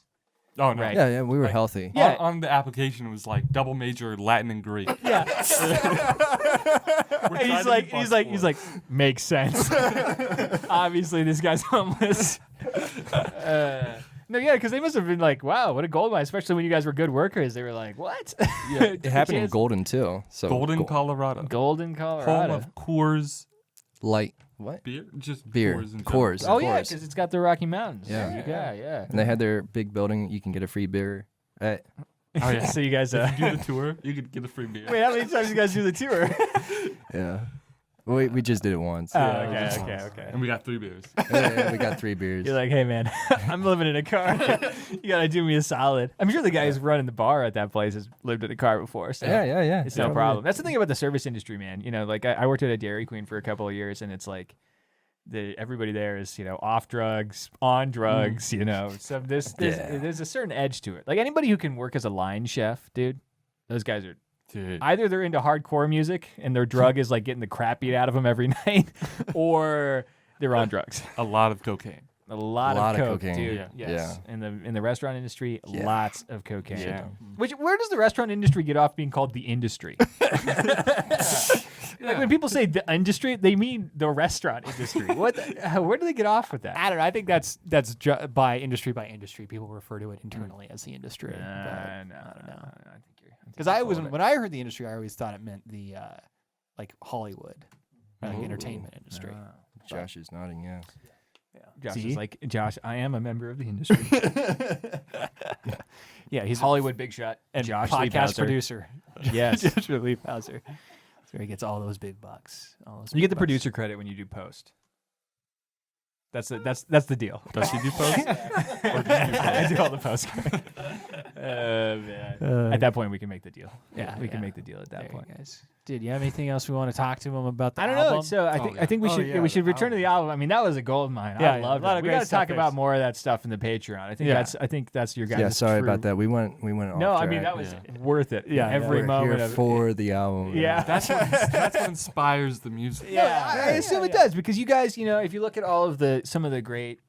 Speaker 2: oh no,
Speaker 4: Right.
Speaker 1: Yeah, we were healthy.
Speaker 4: Yeah.
Speaker 2: on the application it was like double major Latin and Greek.
Speaker 4: Yeah.
Speaker 2: We're
Speaker 4: And
Speaker 2: trying to be
Speaker 4: he's like makes sense. Obviously this guy's homeless. No, yeah, because they must have been like, wow, what a gold mine, especially when you guys were good workers. They were like, what?
Speaker 2: Yeah,
Speaker 1: It happened in Golden too. So
Speaker 2: Golden, Colorado.
Speaker 4: Golden,
Speaker 2: Home
Speaker 4: Colorado.
Speaker 2: of Coors
Speaker 1: light what?
Speaker 2: beer, just
Speaker 1: Beer.
Speaker 2: Coors. in general.
Speaker 1: Coors.
Speaker 4: Oh
Speaker 1: of
Speaker 4: yeah,
Speaker 1: course.
Speaker 4: because it's got the Rocky Mountains.
Speaker 1: Yeah.
Speaker 4: Yeah.
Speaker 1: And they had their big building. You can get a free beer. At,
Speaker 2: Oh yeah.
Speaker 4: So you guys,
Speaker 2: If you do the tour, you could get a free beer.
Speaker 4: wait, how many times you guys do the tour?
Speaker 1: yeah. We just did it once.
Speaker 4: Okay.
Speaker 2: And we got 3 beers.
Speaker 1: Yeah, we got 3 beers.
Speaker 4: You're like, hey man, I'm living in a car. You gotta do me a solid. I'm sure the guy who's running the bar at that place has lived in a car before. So
Speaker 1: yeah.
Speaker 4: it's no problem. That's the thing about the service industry, man. Like I worked at a Dairy Queen for a couple of years, and it's like, everybody there is, off drugs, on drugs, So there's a certain edge to it. Like anybody who can work as a line chef, dude, those guys are.
Speaker 2: Dude.
Speaker 4: Either they're into hardcore music and their drug is like getting the crap beat out of them every night, or they're on drugs.
Speaker 2: A lot of cocaine.
Speaker 4: A lot of coke,
Speaker 1: cocaine.
Speaker 4: dude.
Speaker 2: Yeah.
Speaker 4: Yes. In the restaurant industry, lots of cocaine.
Speaker 2: Yeah.
Speaker 4: Where does the restaurant industry get off being called the industry? Like when people say the industry, they mean the restaurant industry. Where do they get off with that?
Speaker 3: I don't know. I think that's by industry. People refer to it internally as the industry.
Speaker 4: No,
Speaker 3: I don't know.
Speaker 4: I think you're.
Speaker 3: Because when I heard the industry, I always thought it meant the like Hollywood, like entertainment industry.
Speaker 1: Josh is nodding, yeah.
Speaker 4: Josh
Speaker 3: See?
Speaker 4: is like, Josh, I am a member of the industry.
Speaker 3: Yeah, he's
Speaker 4: Hollywood big shot.
Speaker 3: and
Speaker 4: Josh
Speaker 3: podcast
Speaker 4: Leibhauser.
Speaker 3: producer.
Speaker 4: Yes.
Speaker 3: Josh Leibhauser. That's where he gets all those big bucks.
Speaker 4: You get the producer credit when you do post. That's the deal.
Speaker 2: Does he do post?
Speaker 4: I do all the post. Man. At that point, we can make the deal.
Speaker 3: Yeah,
Speaker 4: we can make the deal at that
Speaker 3: There,
Speaker 4: point.
Speaker 3: guys. Dude, you have anything else we want to talk to him about the
Speaker 4: I don't
Speaker 3: album?
Speaker 4: know. So I think we should we should return to the album. I mean, that was a gold mine.
Speaker 3: Yeah,
Speaker 4: I love
Speaker 3: a lot
Speaker 4: it.
Speaker 3: of
Speaker 4: We
Speaker 3: great
Speaker 4: got to
Speaker 3: stuff
Speaker 4: talk
Speaker 3: there.
Speaker 4: about more of that stuff in the Patreon. I think that's your guys.
Speaker 1: Yeah, sorry
Speaker 4: true-
Speaker 1: about that. We went off
Speaker 4: No, I mean
Speaker 1: track.
Speaker 4: that was worth it.
Speaker 3: Yeah,
Speaker 4: every
Speaker 1: We're
Speaker 4: moment
Speaker 1: here
Speaker 4: of
Speaker 1: for the album.
Speaker 4: Yeah,
Speaker 2: That's what inspires the music.
Speaker 4: Yeah, I assume it does because you guys, if you look at all of some of the great,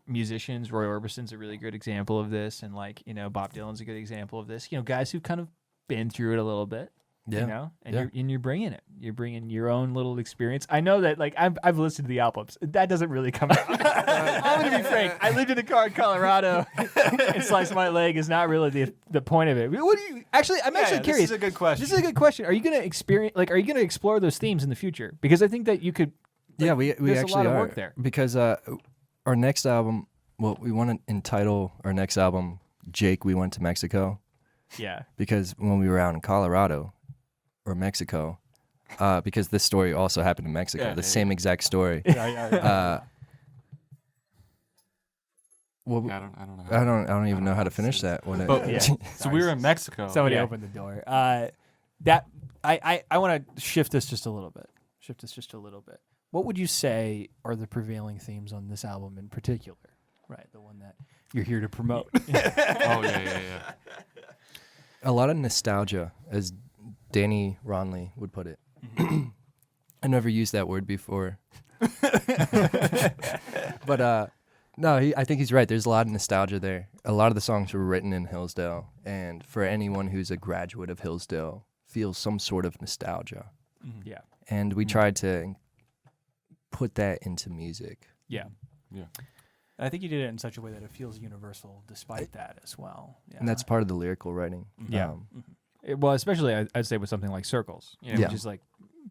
Speaker 4: musicians, Roy Orbison's a really good example of this, and Bob Dylan's a good example of this. Guys who've kind of been through it a little bit.
Speaker 1: Yeah.
Speaker 4: You're bringing it. You're bringing your own little experience. I know that, I've listened to the albums. That doesn't really come out. I'm gonna be frank. I lived in a car in Colorado, and Slice My Leg is not really the point of it. What do you actually? I'm actually curious.
Speaker 3: This is a good question.
Speaker 4: This is a good question. Are you gonna Are you gonna explore those themes in the future? Because I think that you could.
Speaker 1: Yeah, we
Speaker 4: there's
Speaker 1: actually
Speaker 4: a lot of
Speaker 1: are.
Speaker 4: work there.
Speaker 1: Because our next album, we want to entitle our next album "Jake, We Went to Mexico,"
Speaker 4: Yeah.
Speaker 1: because when we were out in Colorado or Mexico, because this story also happened in Mexico, the same exact story.
Speaker 3: Yeah.
Speaker 1: Well,
Speaker 2: I don't know.
Speaker 1: I don't even know how to finish that. When
Speaker 2: But,
Speaker 4: Yeah.
Speaker 2: So we were in Mexico.
Speaker 3: Somebody
Speaker 4: Yeah.
Speaker 3: opened the door. That I want to shift this just a little bit. What would you say are the prevailing themes on this album in particular? Right, the one that you're here to promote.
Speaker 2: Oh yeah.
Speaker 1: a lot of nostalgia, as Danny Ronley would put it. I never used that word before. But no, I think he's right. There's a lot of nostalgia there. A lot of the songs were written in Hillsdale, and for anyone who's a graduate of Hillsdale, feels some sort of nostalgia.
Speaker 4: Yeah.
Speaker 1: And we tried to put that into music.
Speaker 4: Yeah.
Speaker 3: I think you did it in such a way that it feels universal despite that as well. Yeah.
Speaker 1: And that's part of the lyrical writing.
Speaker 4: Yeah. Well, especially I'd say with something like Circles,
Speaker 1: Yeah.
Speaker 4: which is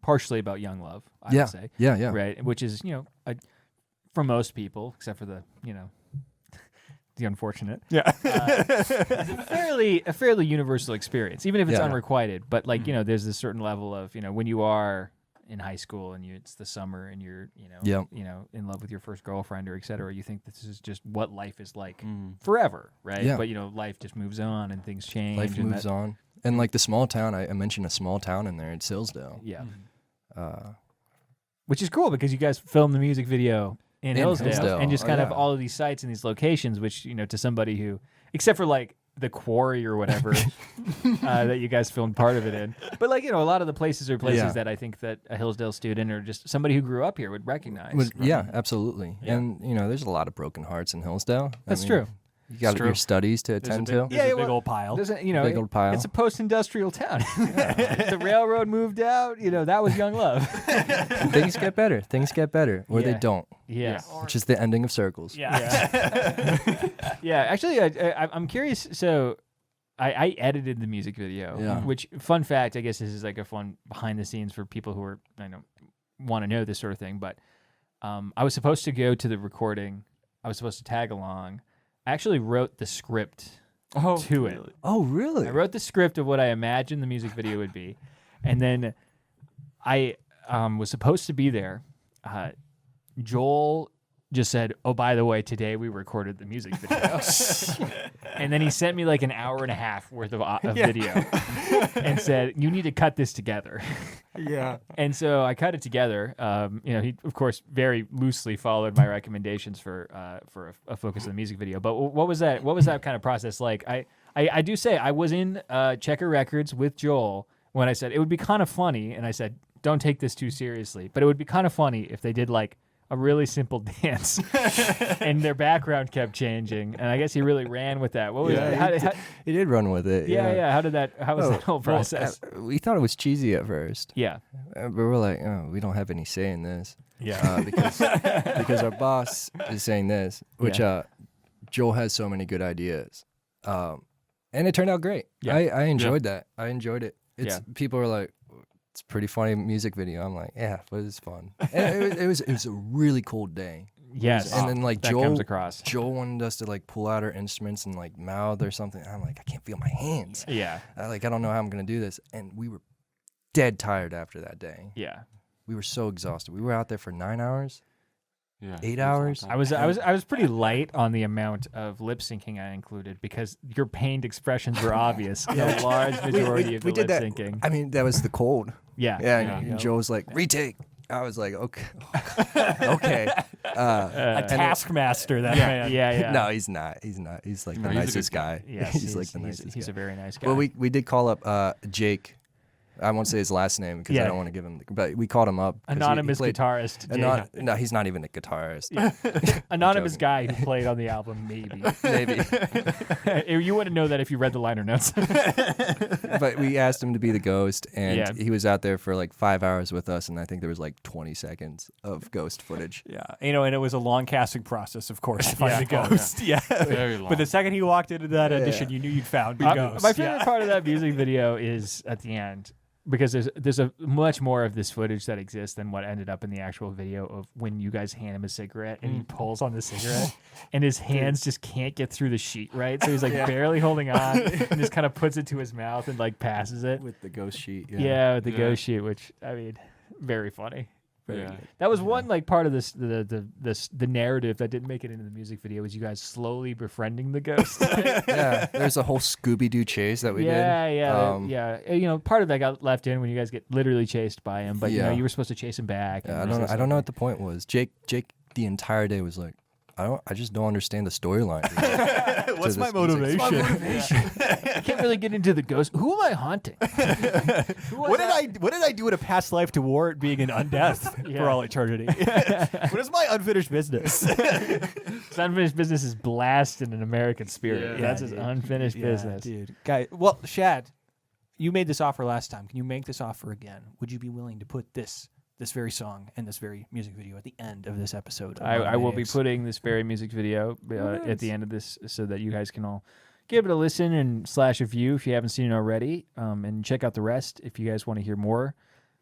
Speaker 4: partially about young love, I would say.
Speaker 1: Yeah.
Speaker 4: Right, which is, for most people, except for the the unfortunate.
Speaker 3: Yeah.
Speaker 4: It's a fairly universal experience, even if it's
Speaker 1: Yeah.
Speaker 4: unrequited. But there's this certain level of, when you are in high school and it's the summer and you're, in love with your first girlfriend or et cetera, you think this is just what life is like forever, right?
Speaker 1: Yeah.
Speaker 4: But life just moves on and things change.
Speaker 1: Life
Speaker 4: and
Speaker 1: moves on. And the small town, I mentioned a small town in there. It's Hillsdale.
Speaker 4: Yeah.
Speaker 1: Uh,
Speaker 4: Which is cool because you guys filmed the music video in Hillsdale and just kind of
Speaker 1: yeah.
Speaker 4: all of these sites and these locations, which, to somebody who, except for the quarry or whatever that you guys filmed part of it in. But a lot of the places are places
Speaker 1: Yeah.
Speaker 4: that I think that a Hillsdale student or just somebody who grew up here would recognize.
Speaker 1: Yeah, absolutely.
Speaker 4: Yeah.
Speaker 1: And, there's a lot of broken hearts in Hillsdale.
Speaker 4: That's true.
Speaker 1: You got your studies to attend to.
Speaker 3: There's a big
Speaker 4: well,
Speaker 3: old pile.
Speaker 4: There's
Speaker 1: Big old pile.
Speaker 4: It's a post-industrial town. The railroad moved out. That was young love.
Speaker 1: Things get better. Or
Speaker 4: Yeah.
Speaker 1: they don't,
Speaker 4: Yeah.
Speaker 1: which is the ending of Circles.
Speaker 3: Yeah.
Speaker 4: Yeah. Actually, I'm curious. So, I edited the music video.
Speaker 1: Yeah.
Speaker 4: Which, fun fact, I guess this is a fun behind the scenes for people who are want to know this sort of thing. But I was supposed to go to the recording. I was supposed to tag along. I actually wrote the script to it.
Speaker 1: Oh, really?
Speaker 4: I wrote the script of what I imagined the music video would be, and then I was supposed to be there. Joel just said, "Oh, by the way, today we recorded the music video." And then he sent me like an hour and a half worth of video and said, "You need to cut this together."
Speaker 3: Yeah.
Speaker 4: And so I cut it together. He of course very loosely followed my recommendations for a focus on the music video. But what was that? What was that kind of process like? I do say I was in Checker Records with Joel when I said it would be kind of funny, and I said, "Don't take this too seriously," but it would be kind of funny if they did like a really simple dance and their background kept changing. And I guess he really ran with that. What was
Speaker 1: he did run with it.
Speaker 4: Yeah. How was that whole process?
Speaker 1: We thought it was cheesy at first.
Speaker 4: Yeah.
Speaker 1: But we're like, oh, we don't have any say in this.
Speaker 3: Yeah.
Speaker 1: Because our boss is saying this, which Joel has so many good ideas. And it turned out great.
Speaker 4: Yeah.
Speaker 1: I enjoyed that. I enjoyed it. People were like, it's a pretty funny music video. I'm like, yeah, but it's fun. And it was a really cold day.
Speaker 4: Yes.
Speaker 1: And then like
Speaker 4: that comes across.
Speaker 1: Joel wanted us to like pull out our instruments and like mouth or something. I'm like, I can't feel my hands.
Speaker 4: Yeah.
Speaker 1: I don't know how I'm gonna do this. And we were dead tired after that day.
Speaker 4: Yeah.
Speaker 1: We were so exhausted. We were out there for 9 hours.
Speaker 2: Yeah,
Speaker 1: 8 hours.
Speaker 4: I was pretty light on the amount of lip syncing I included because your pained expressions were obvious. A large majority of the lip syncing.
Speaker 1: I mean, that was the cold.
Speaker 4: Yeah.
Speaker 1: And Joe was like, retake. I was like, okay. Okay.
Speaker 3: A taskmaster, that man.
Speaker 4: Yeah.
Speaker 1: No, he's not. He's not. He's like the nicest guy.
Speaker 4: Yes,
Speaker 1: he's like the nicest guy.
Speaker 4: He's a very nice guy.
Speaker 1: Well, we did call up Jake. I won't say his last name because I don't want to give him. But we called him up.
Speaker 4: Anonymous guitarist.
Speaker 1: No, he's not even a guitarist.
Speaker 4: Anonymous guy who played on the album, maybe. You wouldn't know that if you read the liner notes.
Speaker 1: But we asked him to be the ghost, and he was out there for like 5 hours with us, and I think there was like 20 seconds of ghost footage.
Speaker 3: Yeah, and it was a long casting process, of course, to find the ghost. Yeah,
Speaker 2: very long.
Speaker 3: But the second he walked into that audition, you knew you'd found the ghost.
Speaker 4: My favorite part of that music video is at the end. Because there's a much more of this footage that exists than what ended up in the actual video of when you guys hand him a cigarette and he pulls on the cigarette and his hands just can't get through the sheet right, so he's like barely holding on and just kind of puts it to his mouth and like passes it
Speaker 1: with the ghost sheet.
Speaker 4: With the ghost sheet, which I mean, very funny. That was one like part of this the narrative that didn't make it into the music video was you guys slowly befriending the ghost.
Speaker 1: There's a whole Scooby-Doo chase that we did.
Speaker 4: Part of that got left in when you guys get literally chased by him, but you were supposed to chase him back.
Speaker 1: I don't know what the point was. Jake the entire day was like, I just don't understand the storyline.
Speaker 3: What's my motivation?
Speaker 4: I can't really get into the ghost. Who am I haunting?
Speaker 3: What did I do in a past life to warrant being an undeath for all eternity? What is my unfinished business?
Speaker 4: His unfinished business is blast in an American spirit. That's his unfinished business.
Speaker 3: Dude. Guy, well, Shad, you made this offer last time. Can you make this offer again? Would you be willing to put this very song and this very music video at the end of this episode?
Speaker 4: I will be putting this very music video at the end of this so that you guys can all give it a listen and / a view if you haven't seen it already, and check out the rest if you guys want to hear more.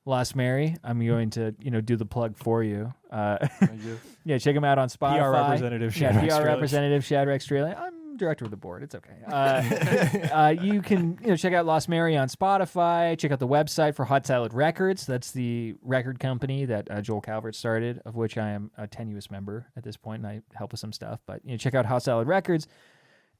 Speaker 4: Lost Mary, I'm going to do the plug for you. Check them out on Spotify.
Speaker 3: PR representative Shadrach Strehle.
Speaker 4: PR representative Shadrach Strehle. I'm director of the board. It's okay. You can check out Lost Mary on Spotify. Check out the website for Hot Salad Records. That's the record company that Joel Calvert started, of which I am a tenuous member at this point, and I help with some stuff. But check out Hot Salad Records.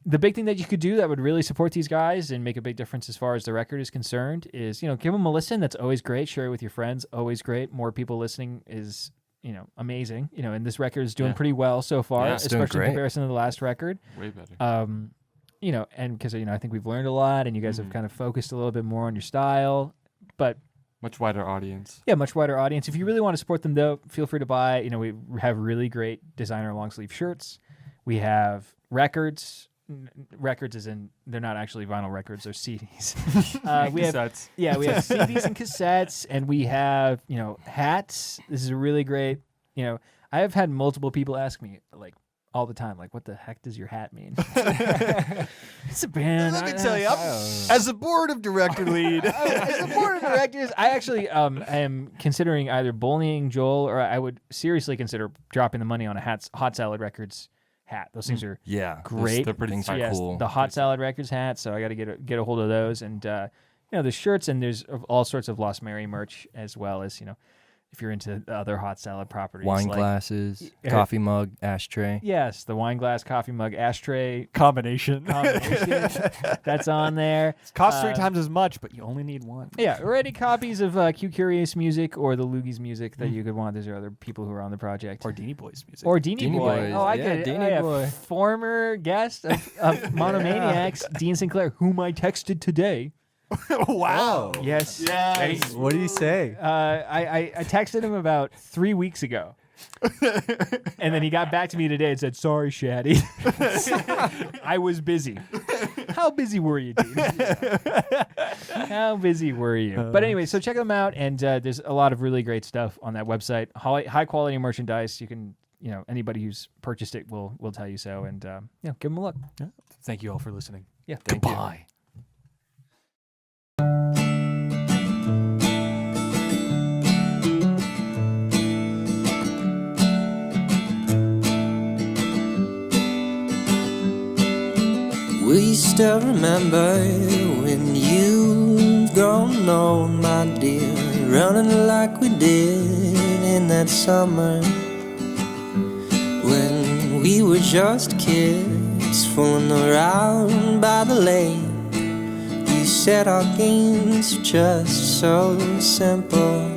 Speaker 4: The big thing that you could do that would really support these guys and make a big difference as far as the record is concerned is, give them a listen. That's always great. Share it with your friends. Always great. More people listening is, amazing. And this record is doing pretty well so far, especially in comparison to the last record.
Speaker 2: Way better.
Speaker 4: And because, I think we've learned a lot and you guys have kind of focused a little bit more on your style, but
Speaker 2: much wider audience.
Speaker 4: Yeah, much wider audience. If you really want to support them, though, feel free to buy. We have really great designer long sleeve shirts. We have records. Records as in they're not actually vinyl records, they're CDs. We
Speaker 2: cassettes.
Speaker 4: We have CDs and cassettes, and we have hats. This is a really great. I have had multiple people ask me like all the time, like, what the heck does your hat mean? It's a band.
Speaker 3: Let me tell you, as a board of director lead,
Speaker 4: as a board of directors, I actually am considering either bullying Joel, or I would seriously consider dropping the money on a Hot Salad Records hat. Those things are great.
Speaker 2: They're pretty cool.
Speaker 4: The Hot Salad Records hat. So I got to get a hold of those, and the shirts, and there's all sorts of Lost Mary merch as well as if you're into the other hot salad properties.
Speaker 1: Wine
Speaker 4: like,
Speaker 1: glasses, coffee mug, ashtray.
Speaker 4: Yes, the wine glass, coffee mug, ashtray
Speaker 3: Combination.
Speaker 4: that's on there.
Speaker 3: It costs 3 times as much, but you only need one.
Speaker 4: Yeah, or any copies of Q Curious music or the Loogies music that you could want. Those are other people who are on the project.
Speaker 3: Or Deanie Boys music.
Speaker 4: Or Deanie
Speaker 1: Deanie
Speaker 4: Boy.
Speaker 1: Boys.
Speaker 4: Oh, I
Speaker 1: Yeah,
Speaker 4: get it.
Speaker 1: Deanie Boy.
Speaker 4: Former guest of Monomaniacs, Dean Sinclair, whom I texted today.
Speaker 3: Wow.
Speaker 4: Yes.
Speaker 2: Yes.
Speaker 1: What did he say?
Speaker 4: I texted him about 3 weeks ago. And then he got back to me today and said, "Sorry, Shaddy. I was busy." How busy were you, Dean? How busy were you? But anyway, so check them out. And there's a lot of really great stuff on that website. High quality merchandise. You can, anybody who's purchased it will tell you so. And give them a look.
Speaker 3: Yeah. Thank you all for listening.
Speaker 4: Yeah.
Speaker 3: Goodbye.
Speaker 5: Will you still remember when you've grown old, my dear, running like we did in that summer, when we were just kids fooling around by the lake? You said our games were just so simple.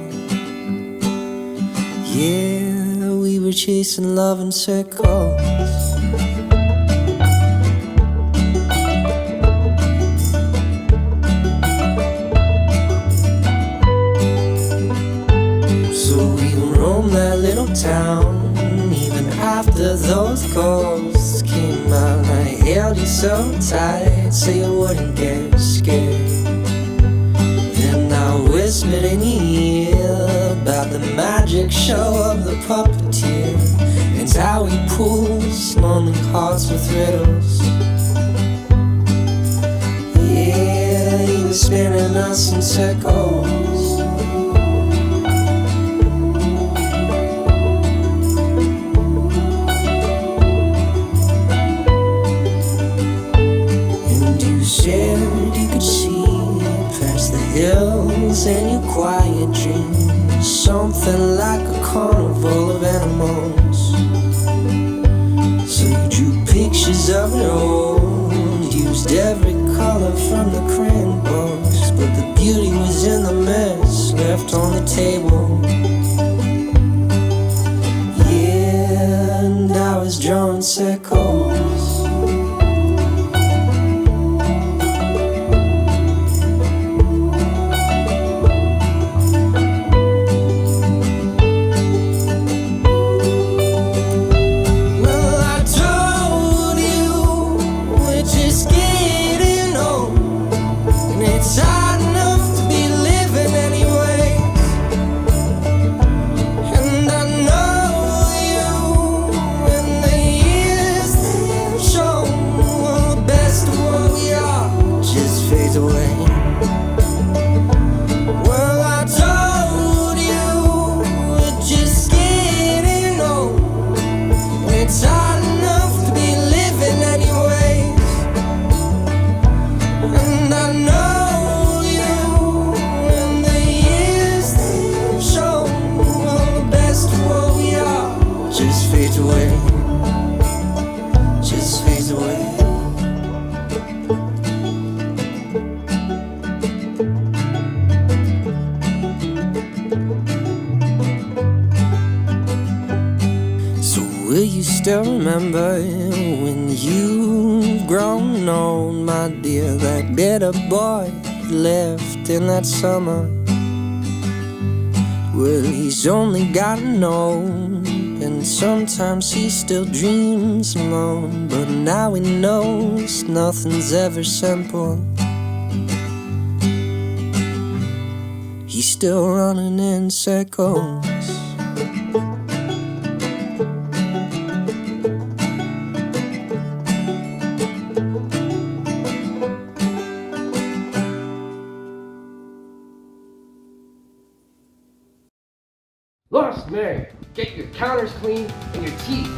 Speaker 5: Yeah, we were chasing love in circles. That little town, even after those ghosts came out, I held you so tight so you wouldn't get scared. Then I whispered in your ear about the magic show of the puppeteer, and how he pulls lonely hearts with riddles. Yeah, he was spinning us in circles. You could see past the hills in your quiet dreams, something like a carnival of animals. So you drew pictures of it all, used every color from the crayon box, but the beauty was in the mess left on the table. Yeah, and I was drawing circles. Still remember when you've grown old, my dear, that little boy left in that summer. Well, he's only gotten old, and sometimes he still dreams alone, but now he knows nothing's ever simple. He's still running in circles.
Speaker 6: Lost man, get your counters clean and your teeth